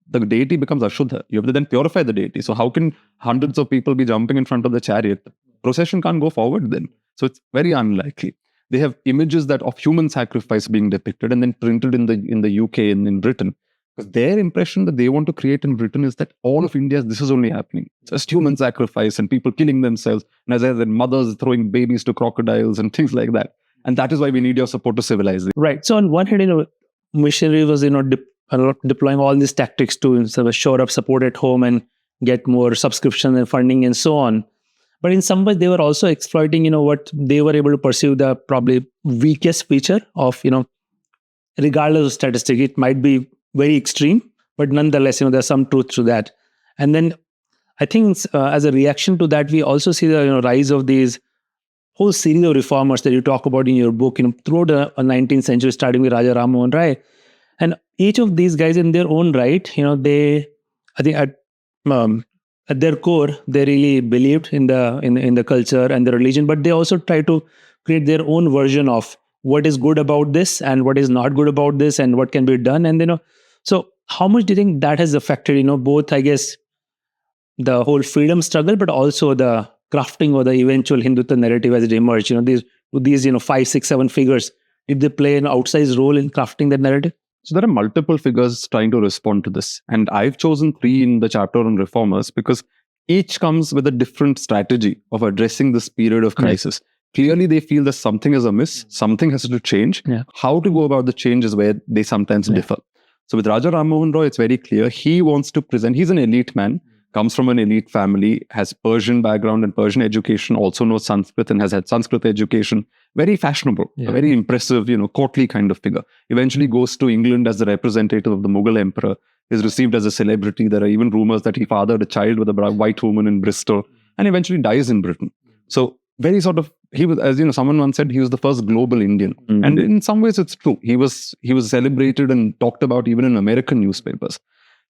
the deity becomes Ashuddha. You have to then purify the deity. So how can hundreds of people be jumping in front of the chariot? The procession can't go forward then. So it's very unlikely. They have images of human sacrifice being depicted and then printed in the UK and in Britain. Because their impression that they want to create in Britain is that all of India, this is only happening. It's just human sacrifice and people killing themselves. And as I said, mothers throwing babies to crocodiles and things like that. And that is why we need your support to civilize it. Right. So on one hand, missionary was, deploying all these tactics to sort of shore up support at home and get more subscription and funding and so on. But in some ways, they were also exploiting, what they were able to perceive the probably weakest feature of, regardless of statistic, it might be very extreme, but nonetheless, there's some truth to that. And then I think as a reaction to that, we also see the rise of these whole series of reformers that you talk about in your book, throughout the 19th century, starting with Raja Ram Mohan Rai. And each of these guys in their own right, they, I think at their core, they really believed in the culture and the religion, but they also try to create their own version of what is good about this and what is not good about this and what can be done. And so how much do you think that has affected, both, I guess, the whole freedom struggle, but also the crafting or the eventual Hindutva narrative as it emerged? These 5, 6, 7 figures, did they play an outsized role in crafting that narrative? So there are multiple figures trying to respond to this. And I've chosen 3 in the chapter on reformers because each comes with a different strategy of addressing this period of crisis. Clearly, they feel that something is amiss, something has to change. Yeah. How to go about the change is where they sometimes differ. So with Raja Ram Mohan Roy, it's very clear. He wants to present, he's an elite man, comes from an elite family, has Persian background and Persian education, also knows Sanskrit and has had Sanskrit education. Very fashionable, a very impressive, courtly kind of figure. Eventually goes to England as the representative of the Mughal emperor, is received as a celebrity. There are even rumors that he fathered a child with a white woman in Bristol and eventually dies in Britain. So very sort of, he was, as someone once said, he was the first global Indian. Mm-hmm. And in some ways it's true. He was celebrated and talked about even in American newspapers.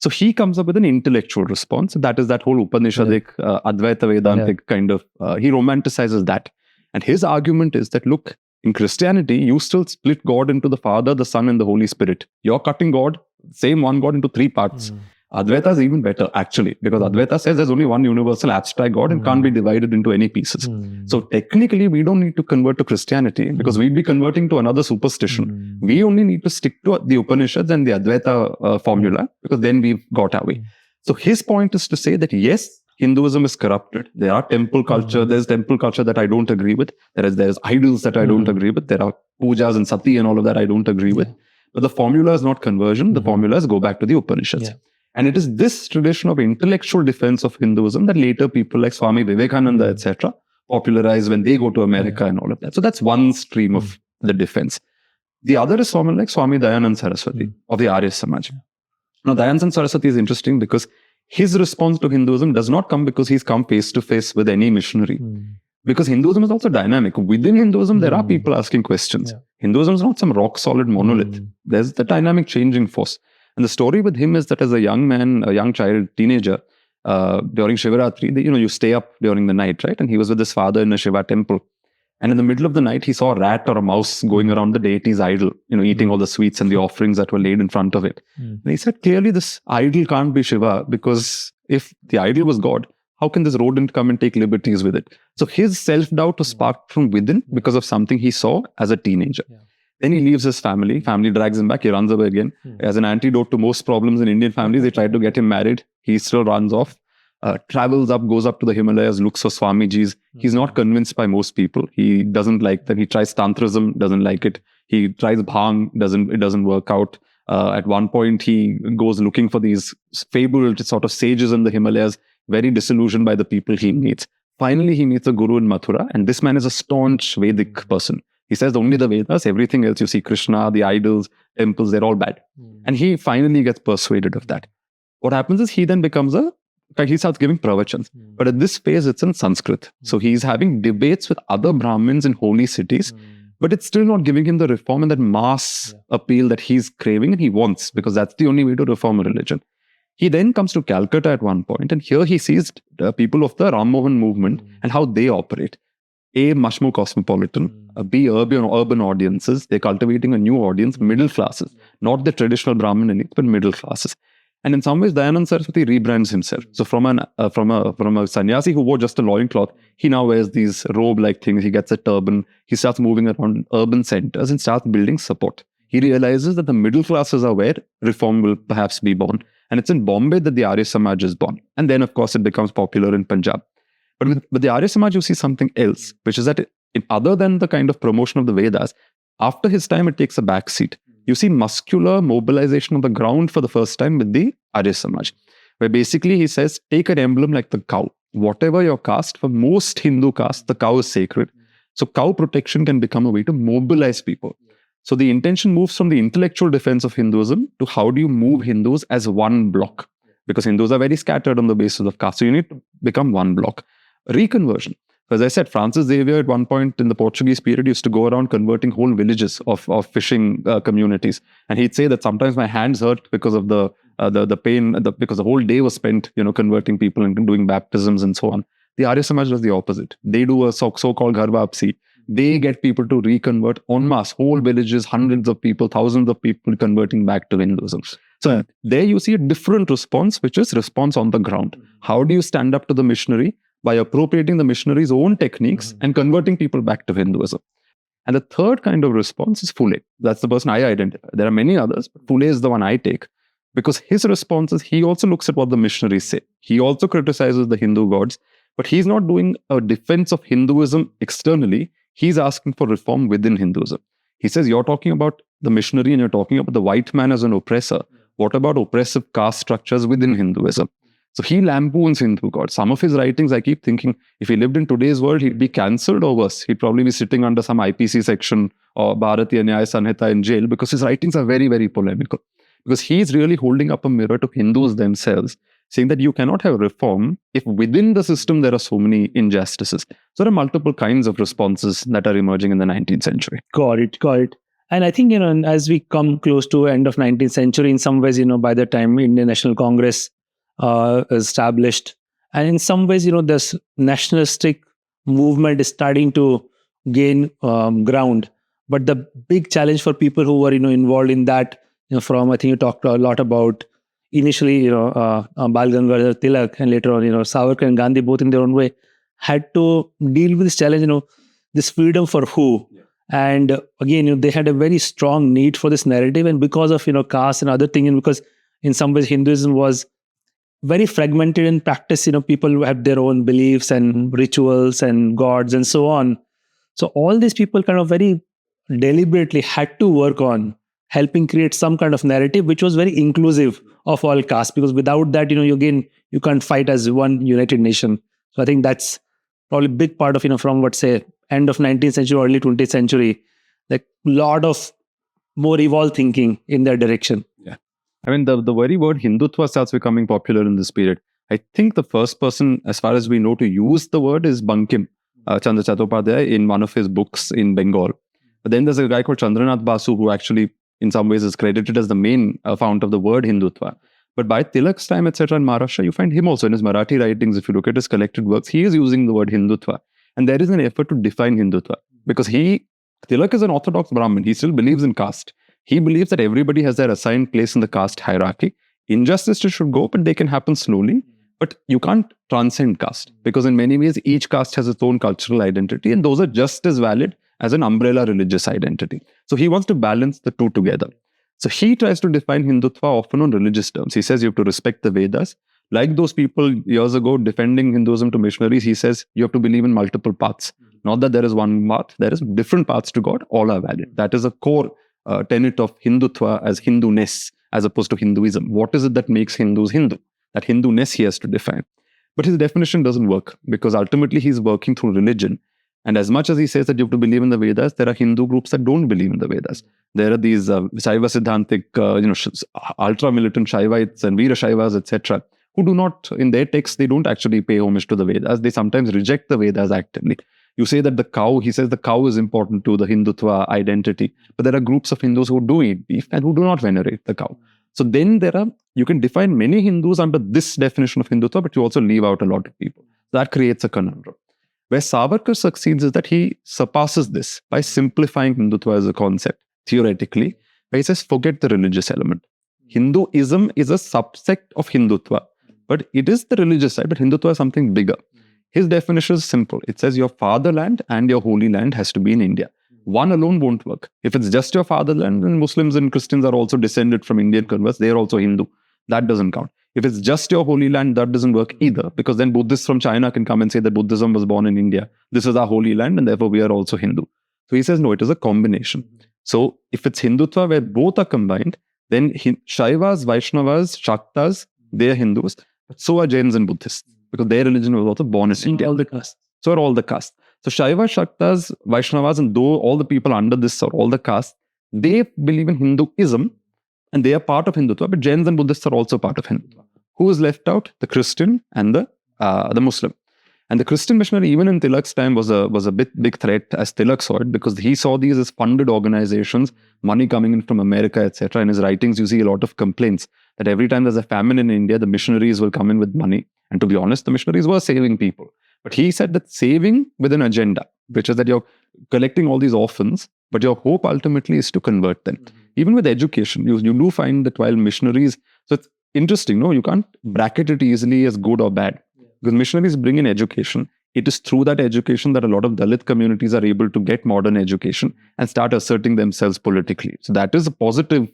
So he comes up with an intellectual response. That is that whole Upanishadic, Advaita Vedantic kind of, he romanticizes that. And his argument is that, look, In Christianity, you still split God into the Father, the Son, and the Holy Spirit. You're cutting God, same one God, into three parts. Advaita is even better, actually, because Advaita says there's only one universal abstract God and can't be divided into any pieces. So technically, we don't need to convert to Christianity because we'd be converting to another superstition. We only need to stick to the Upanishads and the Advaita formula, because then we've got our way. So his point is to say that yes, Hinduism is corrupted. There are temple culture. There's temple culture that I don't agree with. There's idols that I don't agree with. There are pujas and sati and all of that I don't agree with. But the formula is not conversion. The formula is go back to the Upanishads. And it is this tradition of intellectual defense of Hinduism that later people like Swami Vivekananda, etc., popularize when they go to America and all of that. So that's one stream of the defense. The other is someone like Swami Dayanand Saraswati of the Arya Samaj. Now, Dayanand Saraswati is interesting because his response to Hinduism does not come because he's come face to face with any missionary. Because Hinduism is also dynamic. Within Hinduism, there are people asking questions. Hinduism is not some rock solid monolith. There's the dynamic changing force. And the story with him is that as a young man, a young child, teenager, during Shivaratri, you stay up during the night, right? And he was with his father in a Shiva temple. And in the middle of the night, he saw a rat or a mouse going around the deity's idol, eating all the sweets and the offerings that were laid in front of it. And he said, clearly this idol can't be Shiva, because if the idol was God, how can this rodent come and take liberties with it? So his self-doubt was sparked from within because of something he saw as a teenager. Then he leaves his family. Family drags him back. He runs away again. As an antidote to most problems in Indian families, they tried to get him married. He still runs off. Travels up, goes up to the Himalayas, looks for Swamijis. He's not convinced by most people. He doesn't like them. He tries Tantrism, doesn't like it. He tries Bhang, it doesn't work out. At one point, he goes looking for these fabled sort of sages in the Himalayas, very disillusioned by the people he meets. Finally, he meets a guru in Mathura, and this man is a staunch Vedic person. He says only the Vedas, everything else you see, Krishna, the idols, temples, they're all bad. And he finally gets persuaded of that. What happens is he then becomes he starts giving pravachans. But at this phase, it's in Sanskrit. So he's having debates with other Brahmins in holy cities, but it's still not giving him the reform and that mass appeal that he's craving and he wants, because that's the only way to reform a religion. He then comes to Calcutta at one point, and here he sees the people of the Ram Mohan movement and how they operate. A, much more cosmopolitan. B, urban audiences. They're cultivating a new audience, middle classes. Not the traditional Brahmin elite, but middle classes. And in some ways, Dayanand Saraswati rebrands himself. So from a sannyasi who wore just a loincloth, he now wears these robe-like things. He gets a turban. He starts moving around urban centers and starts building support. He realizes that the middle classes are where reform will perhaps be born. And it's in Bombay that the Arya Samaj is born. And then, of course, it becomes popular in Punjab. But with the Arya Samaj, you see something else, which is that other than the kind of promotion of the Vedas, after his time, it takes a backseat. You see muscular mobilization of the ground for the first time with the Arya Samaj, where basically he says, take an emblem like the cow. Whatever your caste, for most Hindu castes, the cow is sacred. So cow protection can become a way to mobilize people. So the intention moves from the intellectual defense of Hinduism to how do you move Hindus as one block? Because Hindus are very scattered on the basis of caste. So you need to become one block. Reconversion. As I said, Francis Xavier at one point in the Portuguese period used to go around converting whole villages of fishing communities. And he'd say that sometimes my hands hurt because of the pain, because the whole day was spent, converting people and doing baptisms and so on. The Arya Samaj was the opposite. They do a so-called Ghar Vapsi. They get people to reconvert en masse, whole villages, hundreds of people, thousands of people converting back to Hinduism. So there you see a different response, which is response on the ground. How do you stand up to the missionary? By appropriating the missionary's own techniques and converting people back to Hinduism. And the third kind of response is Pillai. That's the person I identify. There are many others, but Pillai is the one I take. Because his response is, he also looks at what the missionaries say. He also criticizes the Hindu gods, but he's not doing a defense of Hinduism externally. He's asking for reform within Hinduism. He says, you're talking about the missionary and you're talking about the white man as an oppressor. What about oppressive caste structures within Hinduism? So he lampoons Hindu gods. Some of his writings, I keep thinking, if he lived in today's world, he'd be cancelled or worse. He'd probably be sitting under some IPC section or Bharatiya Nyaya Sanhita in jail, because his writings are very, very polemical. Because he's really holding up a mirror to Hindus themselves, saying that you cannot have reform if within the system there are so many injustices. So there are multiple kinds of responses that are emerging in the 19th century. Got it. And I think, as we come close to end of 19th century, in some ways, by the time Indian National Congress established, and in some ways, this nationalistic movement is starting to gain ground. But the big challenge for people who were, involved in that, from, I think you talked a lot about initially, Bal Gangadhar Tilak, and later on, Savarkar and Gandhi, both in their own way, had to deal with this challenge, this freedom for who. Yeah. And again, they had a very strong need for this narrative. And because of, caste and other things, and because in some ways Hinduism was very fragmented in practice, people who have their own beliefs and rituals and gods and so on. So all these people kind of very deliberately had to work on helping create some kind of narrative which was very inclusive of all castes, because without that, you can't fight as one united nation. So I think that's probably a big part of, from what say end of 19th century, early 20th century, like a lot of more evolved thinking in that direction. Yeah. I mean, the very word Hindutva starts becoming popular in this period. I think the first person, as far as we know, to use the word is Bankim Chandra Chattopadhyay in one of his books in Bengal. But then there's a guy called Chandranath Basu who actually, in some ways, is credited as the main fount of the word Hindutva. But by Tilak's time, etc., in Maharashtra, you find him also in his Marathi writings. If you look at his collected works, he is using the word Hindutva. And there is an effort to define Hindutva. Because Tilak is an orthodox Brahmin. He still believes in caste. He believes that everybody has their assigned place in the caste hierarchy. Injustices should go, but they can happen slowly. But you can't transcend caste. Because in many ways, each caste has its own cultural identity. And those are just as valid as an umbrella religious identity. So he wants to balance the two together. So he tries to define Hindutva often on religious terms. He says you have to respect the Vedas. Like those people years ago defending Hinduism to missionaries, he says you have to believe in multiple paths. Not that there is one path, there is different paths to God, all are valid. That is a core tenet of Hindutva as Hinduness, as opposed to Hinduism. What is it that makes Hindus Hindu? That Hinduness he has to define. But his definition doesn't work, because ultimately he's working through religion. And as much as he says that you have to believe in the Vedas, there are Hindu groups that don't believe in the Vedas. There are these Shaiva Siddhantic, ultra-militant Shaivites and Veera Shaivas, etc., who do not, in their texts, they don't actually pay homage to the Vedas. They sometimes reject the Vedas actively. You say that the cow, he says the cow is important to the Hindutva identity. But there are groups of Hindus who do eat beef and who do not venerate the cow. So then you can define many Hindus under this definition of Hindutva, but you also leave out a lot of people. That creates a conundrum. Where Savarkar succeeds is that he surpasses this by simplifying Hindutva as a concept, theoretically, where he says, forget the religious element. Hinduism is a subsect of Hindutva, but it is the religious side, but Hindutva is something bigger. His definition is simple. It says your fatherland and your holy land has to be in India. One alone won't work. If it's just your fatherland, then Muslims and Christians are also descended from Indian converts. They are also Hindu. That doesn't count. If it's just your holy land, that doesn't work either, because then Buddhists from China can come and say that Buddhism was born in India. This is our holy land, and therefore we are also Hindu. So he says, no, it is a combination. So if it's Hindutva where both are combined, then Shaivas, Vaishnavas, Shaktas, they are Hindus, but so are Jains and Buddhists, because their religion was also born in India. All the castes. So are all the castes. So Shaiva, Shaktas, Vaishnavas, and though all the people under this are all the castes, they believe in Hinduism, and they are part of Hindutva, but Jains and Buddhists are also part of Hindutva. Who is left out? The Christian and the Muslim. And the Christian missionary, even in Tilak's time, was a big threat as Tilak saw it, because he saw these as funded organizations, money coming in from America, etc. In his writings, you see a lot of complaints that every time there's a famine in India, the missionaries will come in with money. And to be honest, the missionaries were saving people. But he said that saving with an agenda, which is that you're collecting all these orphans, but your hope ultimately is to convert them. Even with education, you do find that while missionaries, so it's interesting, no, you can't bracket it easily as good or bad. Because missionaries bring in education. It is through that education that a lot of Dalit communities are able to get modern education and start asserting themselves politically. So that is a positive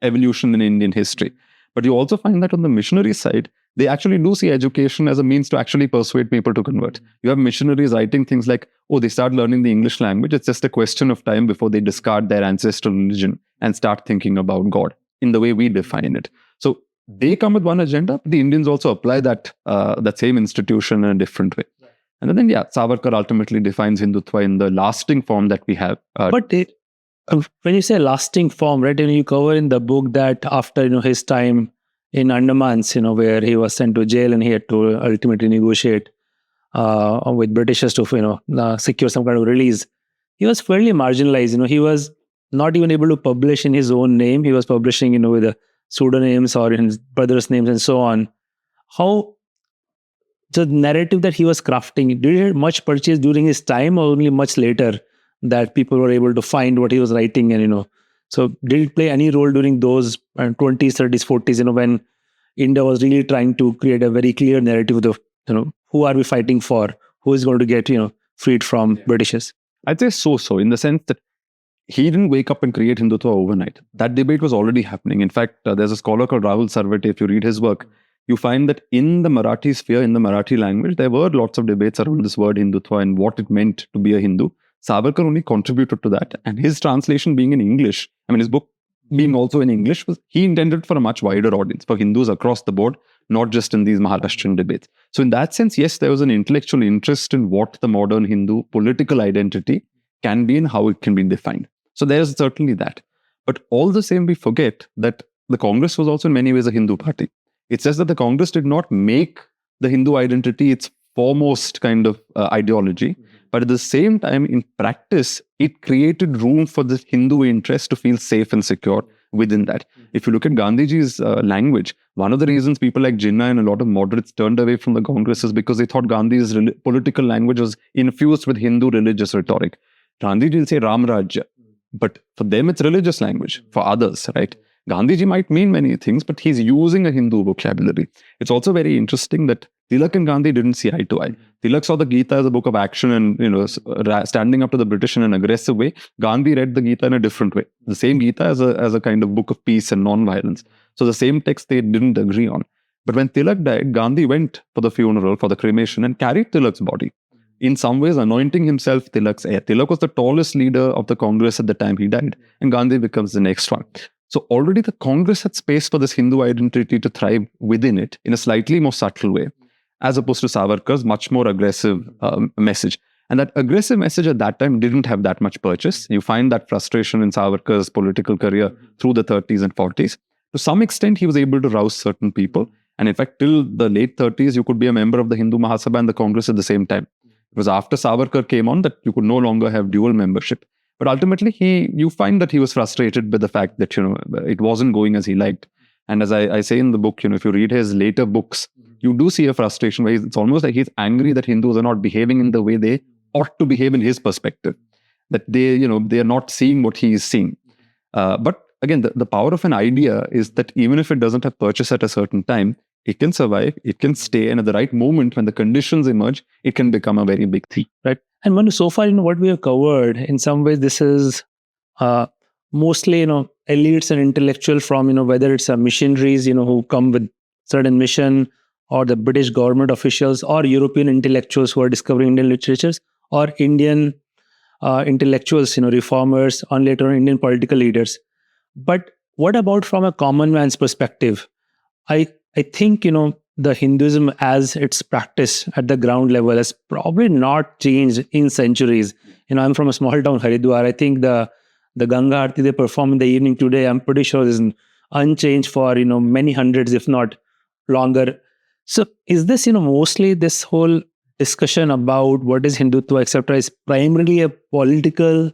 evolution in Indian history. But you also find that on the missionary side, they actually do see education as a means to actually persuade people to convert. You have missionaries writing things like, oh, they start learning the English language. It's just a question of time before they discard their ancestral religion and start thinking about God in the way we define it. So they come with one agenda, but the Indians also apply that same institution in a different way. And then, Savarkar ultimately defines Hindutva in the lasting form that we have. But when you say with form, right, you cover in the book that after his time in Andamans, where he was sent to jail and he had to ultimately negotiate with Britishers to secure some kind of release, he was fairly marginalized. He was not even able to publish in his own name. He was publishing with the pseudonyms or in his brother's names and so on. How the narrative that he was crafting, did he have much purchase during his time or only much later that people were able to find what he was writing, and so did it play any role during those 20s, 30s, 40s, when India was really trying to create a very clear narrative of who are we fighting for, who is going to get freed from Britishers? I'd say so, in the sense that he didn't wake up and create Hindutva overnight. That debate was already happening. In fact, there's a scholar called Rahul Sarvate. If you read his work, you find that in the Marathi sphere, in the Marathi language, there were lots of debates around this word Hindutva and what it meant to be a Hindu. Savarkar only contributed to that. And his translation being in English, his book being also in English, he intended for a much wider audience, for Hindus across the board, not just in these Maharashtrian debates. So in that sense, yes, there was an intellectual interest in what the modern Hindu political identity can be and how it can be defined. So there's certainly that. But all the same, we forget that the Congress was also in many ways a Hindu party. It says that the Congress did not make the Hindu identity its foremost kind of ideology. But at the same time, in practice, it created room for the Hindu interest to feel safe and secure within that. If you look at Gandhiji's language, one of the reasons people like Jinnah and a lot of moderates turned away from the Congress is because they thought Gandhi's political language was infused with Hindu religious rhetoric. Gandhiji will say Ram Rajya, but for them it's religious language. For others, right? Gandhiji might mean many things, but he's using a Hindu vocabulary. It's also very interesting that Tilak and Gandhi didn't see eye to eye. Tilak saw the Gita as a book of action and standing up to the British in an aggressive way. Gandhi read the Gita in a different way. The same Gita as a kind of book of peace and non-violence. So the same text they didn't agree on. But when Tilak died, Gandhi went for the funeral, for the cremation, and carried Tilak's body. In some ways, anointing himself Tilak's heir. Tilak was the tallest leader of the Congress at the time he died, and Gandhi becomes the next one. So already the Congress had space for this Hindu identity to thrive within it in a slightly more subtle way, as opposed to Savarkar's much more aggressive message. And that aggressive message at that time didn't have that much purchase. You find that frustration in Savarkar's political career through the 30s and 40s. To some extent, he was able to rouse certain people. And in fact, till the late 30s, you could be a member of the Hindu Mahasabha and the Congress at the same time. It was after Savarkar came on that you could no longer have dual membership. But ultimately, you find that he was frustrated with the fact that, it wasn't going as he liked. And as I say in the book, if you read his later books, you do see a frustration where it's almost like he's angry that Hindus are not behaving in the way they ought to behave in his perspective. That they are not seeing what he is seeing. But again, the power of an idea is that even if it doesn't have purchase at a certain time, it can survive, it can stay, and at the right moment, when the conditions emerge, it can become a very big thing, right? And Manu, so far, what we have covered, in some ways, this is mostly, elites and intellectuals from, whether it's missionaries, who come with certain mission, or the British government officials, or European intellectuals who are discovering Indian literatures, or Indian intellectuals, reformers, and later on Indian political leaders. But what about from a common man's perspective? I think, the Hinduism as its practice at the ground level has probably not changed in centuries. I'm from a small town, Haridwar. I think the Ganga Aarti they perform in the evening today, I'm pretty sure is unchanged for, many hundreds, if not longer. So is this, mostly this whole discussion about what is Hindutva, etc., is primarily a political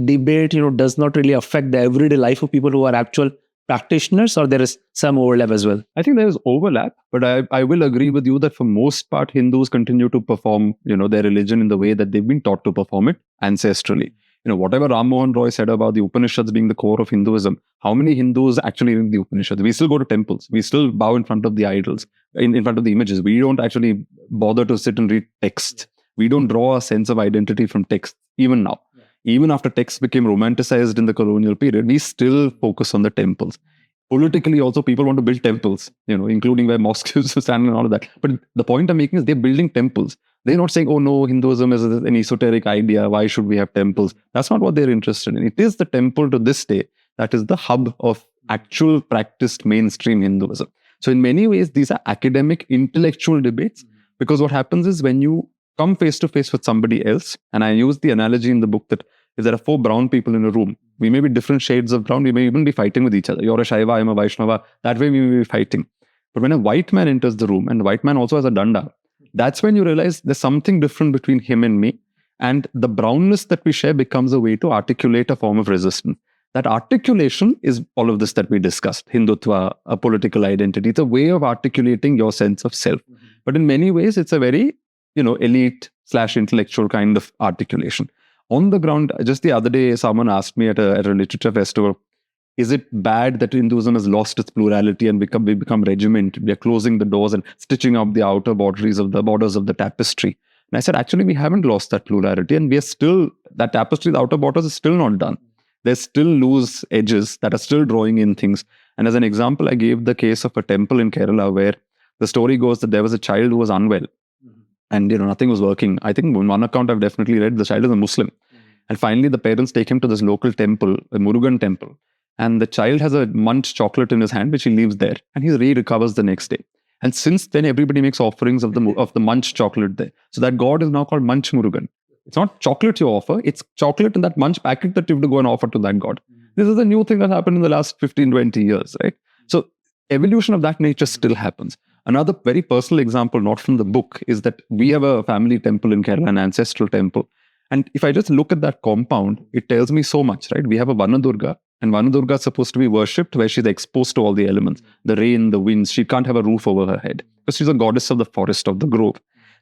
debate, does not really affect the everyday life of people who are actual practitioners, or there is some overlap as well? I think there is overlap, but I will agree with you that for most part, Hindus continue to perform, their religion in the way that they've been taught to perform it ancestrally. Whatever Ram Mohan Roy said about the Upanishads being the core of Hinduism, how many Hindus actually read the Upanishads? We still go to temples. We still bow in front of the idols, in front of the images. We don't actually bother to sit and read texts. We don't draw a sense of identity from texts, even now. Even after texts became romanticized in the colonial period, we still focus on the temples. Politically, also, people want to build temples, including where mosques used to stand and all of that. But the point I'm making is they're building temples. They're not saying, oh no, Hinduism is an esoteric idea. Why should we have temples? That's not what they're interested in. It is the temple to this day that is the hub of actual practiced mainstream Hinduism. So in many ways, these are academic, intellectual debates, because what happens is when you come face to face with somebody else, and I use the analogy in the book that if there are 4 brown people in a room, we may be different shades of brown, we may even be fighting with each other. You're a Shaiva, I'm a Vaishnava. That way we may be fighting. But when a white man enters the room, and the white man also has a danda, that's when you realize there's something different between him and me. And the brownness that we share becomes a way to articulate a form of resistance. That articulation is all of this that we discussed. Hindutva, a political identity. It's a way of articulating your sense of self. But in many ways, it's a very, elite/intellectual kind of articulation. On the ground, just the other day, someone asked me at a literature festival, is it bad that Hinduism has lost its plurality and we become regiment? We are closing the doors and stitching up the outer borders of the tapestry. And I said, actually, we haven't lost that plurality, and we are still, that tapestry, the outer borders is still not done. There's still loose edges that are still drawing in things. And as an example, I gave the case of a temple in Kerala where the story goes that there was a child who was unwell and nothing was working. I think on one account I've definitely read the child is a Muslim. And finally, the parents take him to this local temple, a Murugan temple. And the child has a munch chocolate in his hand, which he leaves there. And he recovers the next day. And since then, everybody makes offerings of the munch chocolate there. So that god is now called Munch Murugan. It's not chocolate you offer, it's chocolate in that munch packet that you have to go and offer to that god. This is a new thing that happened in the last 15, 20 years, right? So evolution of that nature still happens. Another very personal example, not from the book, is that we have a family temple in Kerala, an ancestral temple. And if I just look at that compound, it tells me so much, right? We have a Vanadurga, and Vanadurga is supposed to be worshipped where she's exposed to all the elements, the rain, the winds. She can't have a roof over her head because she's a goddess of the forest, of the grove.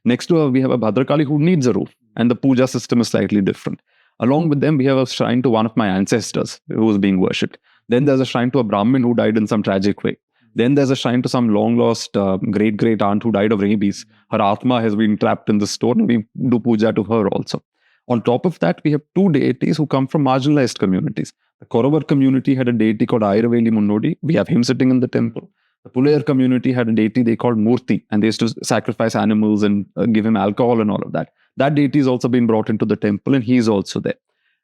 Next to her, we have a Bhadrakali who needs a roof, and the puja system is slightly different. Along with them, we have a shrine to one of my ancestors who is being worshipped. Then there's a shrine to a Brahmin who died in some tragic way. Then there's a shrine to some long-lost great-great aunt who died of rabies. Her Atma has been trapped in the stone, and we do puja to her also. On top of that, we have two deities who come from marginalized communities. The Koravar community had a deity called Ayraveli Munnodi. We have him sitting in the temple. The Pillai community had a deity they called Murthy, and they used to sacrifice animals and give him alcohol and all of that. That deity has also been brought into the temple, and he is also there.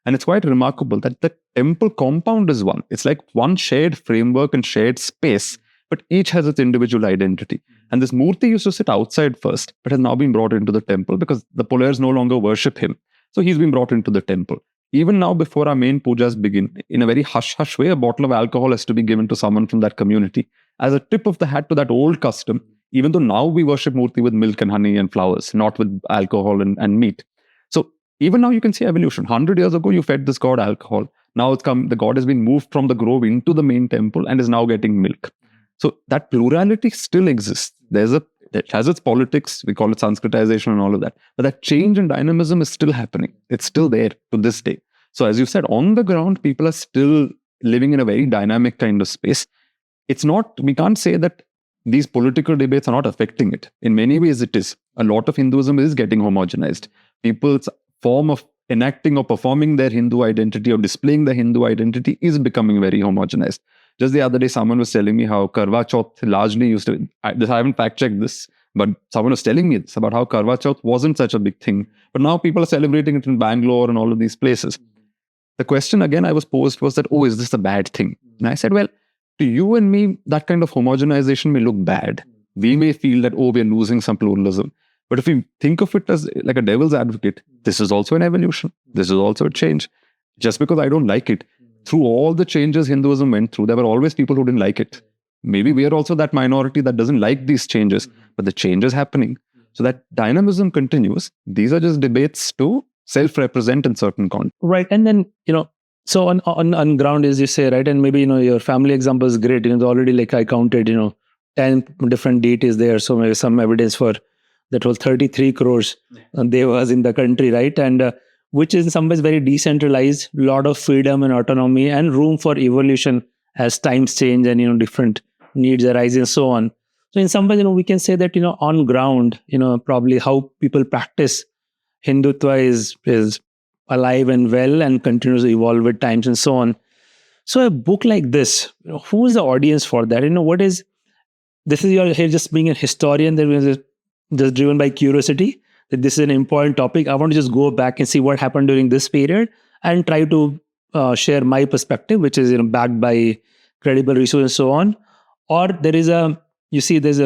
And it's quite remarkable that the temple compound is one. It's like one shared framework and shared space, but each has its individual identity. And this Murthy used to sit outside first, but has now been brought into the temple because the Pulayars no longer worship him. So he's been brought into the temple. Even now, before our main pujas begin, in a very hush-hush way, a bottle of alcohol has to be given to someone from that community as a tip of the hat to that old custom, even though now we worship Murthy with milk and honey and flowers, not with alcohol and meat. So even now you can see evolution. 100 years ago, you fed this god alcohol. Now it's come, the god has been moved from the grove into the main temple and is now getting milk. So that plurality still exists. It has its politics, we call it Sanskritization and all of that. But that change and dynamism is still happening. It's still there to this day. So as you said, on the ground, people are still living in a very dynamic kind of space. We can't say that these political debates are not affecting it. In many ways, it is. A lot of Hinduism is getting homogenized. People's form of enacting or performing their Hindu identity or displaying the Hindu identity is becoming very homogenized. Just the other day, someone was telling me how Karwa Chauth largely used to... I haven't fact-checked this, but someone was telling me this about how Karwa Chauth wasn't such a big thing. But now people are celebrating it in Bangalore and all of these places. The question again I was posed was that, is this a bad thing? And I said, well, to you and me, that kind of homogenization may look bad. We may feel that, we're losing some pluralism. But if we think of it as like a devil's advocate, this is also an evolution. This is also a change. Just because I don't like it, through all the changes Hinduism went through, there were always people who didn't like it. Maybe we are also that minority that doesn't like these changes, but the change is happening. So that dynamism continues. These are just debates to self-represent in certain contexts. Right. And then, so on ground, as you say, right? And maybe, your family example is great. Already like I counted, 10 different deities there. So maybe some evidence for that whole 33 crores devas in the country, right? And which is in some ways very decentralized, lot of freedom and autonomy and room for evolution as times change and, different needs arise and so on. So in some ways, we can say that, on ground, probably how people practice Hindutva is alive and well and continues to evolve with times and so on. So a book like this, who is the audience for that? This is your here just being a historian that was just driven by curiosity, that this is an important topic. I want to just go back and see what happened during this period and try to share my perspective, which is backed by credible resources and so on. Or there's a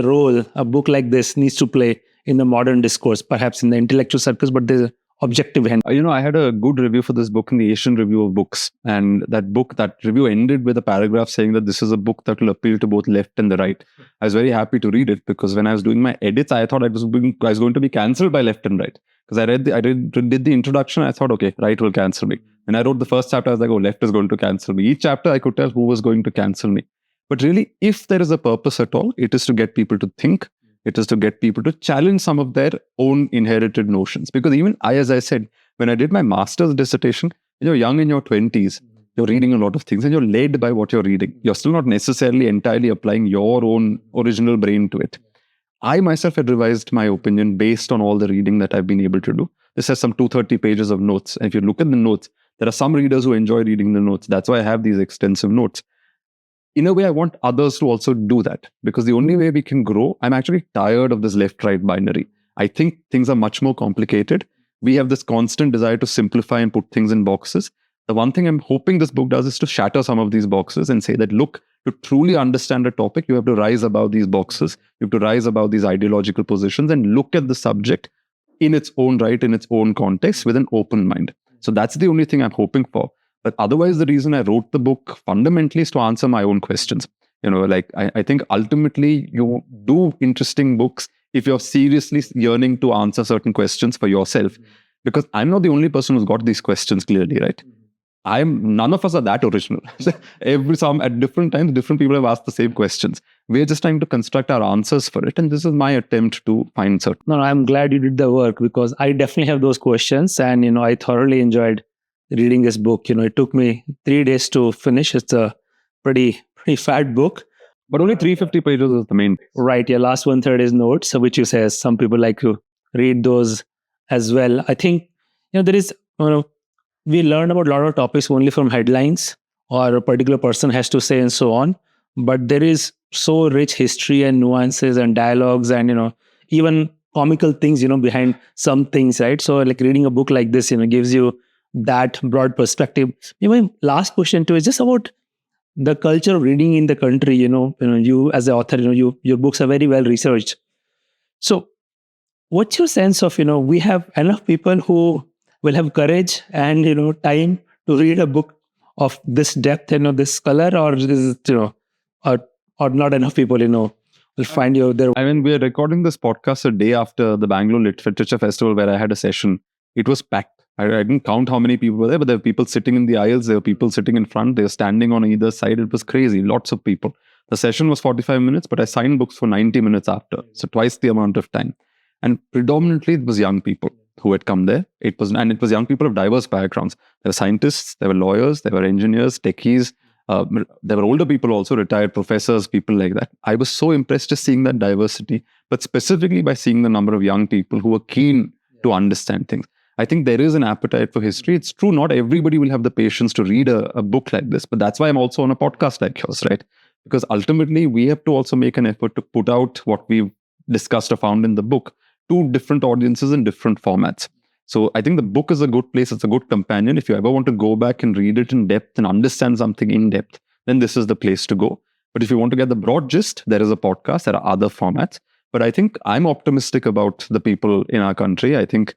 role a book like this needs to play in the modern discourse, perhaps in the intellectual circles, but there's an objective hand. I had a good review for this book in the Asian Review of Books. And that review ended with a paragraph saying that this is a book that will appeal to both left and the right. I was very happy to read it because when I was doing my edits, I thought I was going to be cancelled by left and right. Because I did the introduction, I thought, okay, right will cancel me. When I wrote the first chapter, I was like, left is going to cancel me. Each chapter, I could tell who was going to cancel me. But really, if there is a purpose at all, it is to get people to think It is to get people to challenge some of their own inherited notions. Because even I, as I said, when I did my master's dissertation, when you're young in your 20s, you're reading a lot of things and you're led by what you're reading. You're still not necessarily entirely applying your own original brain to it. I myself had revised my opinion based on all the reading that I've been able to do. This has some 230 pages of notes. And if you look at the notes, there are some readers who enjoy reading the notes. That's why I have these extensive notes. In a way, I want others to also do that, because the only way we can grow, I'm actually tired of this left-right binary. I think things are much more complicated. We have this constant desire to simplify and put things in boxes. The one thing I'm hoping this book does is to shatter some of these boxes and say that, look, to truly understand a topic, you have to rise above these boxes. You have to rise above these ideological positions and look at the subject in its own right, in its own context, with an open mind. So that's the only thing I'm hoping for. But otherwise, the reason I wrote the book fundamentally is to answer my own questions. I think ultimately you do interesting books if you're seriously yearning to answer certain questions for yourself. Because I'm not the only person who's got these questions clearly, right? None of us are that original. At different times, different people have asked the same questions. We're just trying to construct our answers for it. And this is my attempt to find certain. No, I'm glad you did the work, because I definitely have those questions. And, I thoroughly enjoyed reading this book. It took me 3 days to finish. It's a pretty fat book. But only 350 pages is the main. Right. Your last 1/3 is notes, which you say some people like to read those as well. I think, there is, we learn about a lot of topics only from headlines, or a particular person has to say and so on. But there is so rich history and nuances and dialogues and, even comical things, behind some things, right? So like reading a book like this, gives you that broad perspective. My last question too is just about the culture of reading in the country. You as the author, your books are very well researched. So what's your sense of, we have enough people who will have courage and, time to read a book of this depth, this color, or is it, or not enough people, will find you there? I mean, we're recording this podcast a day after the Bangalore Literature Festival, where I had a session. It was packed. I didn't count how many people were there, but there were people sitting in the aisles. There were people sitting in front. They were standing on either side. It was crazy. Lots of people. The session was 45 minutes, but I signed books for 90 minutes after. So twice the amount of time. And predominantly, it was young people who had come there. It was young people of diverse backgrounds. There were scientists, there were lawyers, there were engineers, techies. There were older people also, retired professors, people like that. I was so impressed just seeing that diversity, but specifically by seeing the number of young people who were keen to understand things. I think there is an appetite for history. It's true, not everybody will have the patience to read a book like this, but that's why I'm also on a podcast like yours, right? Because ultimately, we have to also make an effort to put out what we've discussed or found in the book to different audiences in different formats. So I think the book is a good place. It's a good companion. If you ever want to go back and read it in depth and understand something in depth, then this is the place to go. But if you want to get the broad gist, there is a podcast. There are other formats. But I think I'm optimistic about the people in our country. I think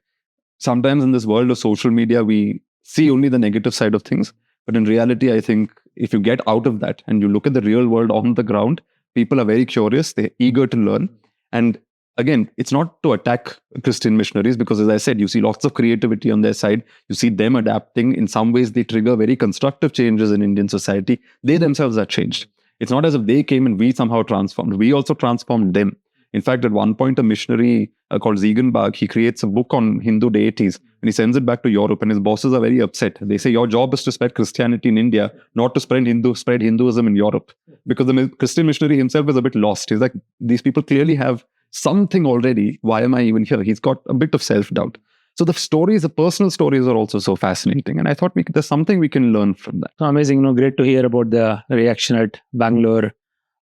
sometimes in this world of social media, we see only the negative side of things. But in reality, I think if you get out of that and you look at the real world on the ground, people are very curious. They're eager to learn. And again, it's not to attack Christian missionaries, because as I said, you see lots of creativity on their side. You see them adapting. In some ways, they trigger very constructive changes in Indian society. They themselves are changed. It's not as if they came and we somehow transformed. We also transformed them. In fact, at one point, a missionary called Ziegenbach, he creates a book on Hindu deities and he sends it back to Europe, and his bosses are very upset. They say, your job is to spread Christianity in India, not to spread Hinduism in Europe. Because the Christian missionary himself is a bit lost. He's like, these people clearly have something already. Why am I even here? He's got a bit of self-doubt. So the personal stories are also so fascinating. And I thought there's something we can learn from that. Amazing. Great to hear about the reaction at Bangalore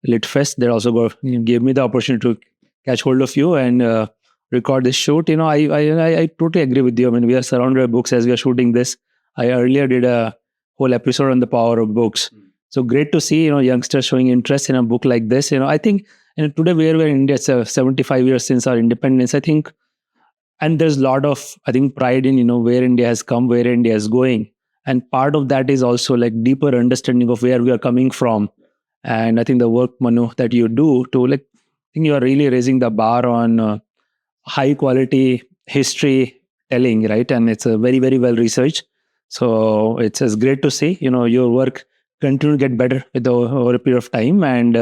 Lit Fest. They also gave me the opportunity to catch hold of you and record this shoot. I totally agree with you. I mean, we are surrounded by books as we are shooting this. I earlier did a whole episode on the power of books. So great to see, youngsters showing interest in a book like this. I think today where we're in India, it's 75 years since our independence, I think. And there's a lot of, I think, pride in, where India has come, where India is going. And part of that is also like deeper understanding of where we are coming from. And I think the work, Manu, that you do to I think you are really raising the bar on high quality history telling, right? And it's a very, very well researched. So it's great to see, your work continue to get better over a period of time. And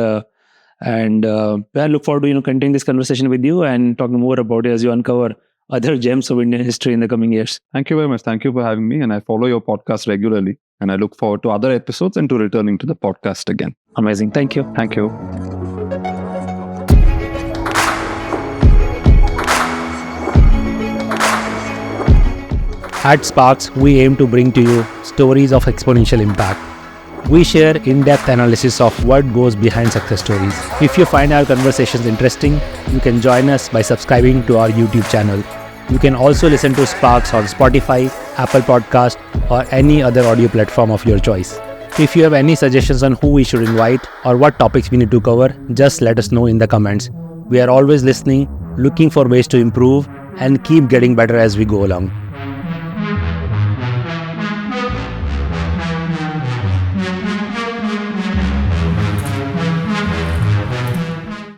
And I look forward to continuing this conversation with you and talking more about it as you uncover other gems of Indian history in the coming years. Thank you very much. Thank you for having me. And I follow your podcast regularly. And I look forward to other episodes and to returning to the podcast again. Amazing. Thank you. Thank you. At SparX, we aim to bring to you stories of exponential impact. We share in-depth analysis of what goes behind success stories. If you find our conversations interesting, you can join us by subscribing to our YouTube channel. You can also listen to SparX on Spotify, Apple Podcast, or any other audio platform of your choice. If you have any suggestions on who we should invite or what topics we need to cover, just let us know in the comments. We are always listening, looking for ways to improve, and keep getting better as we go along.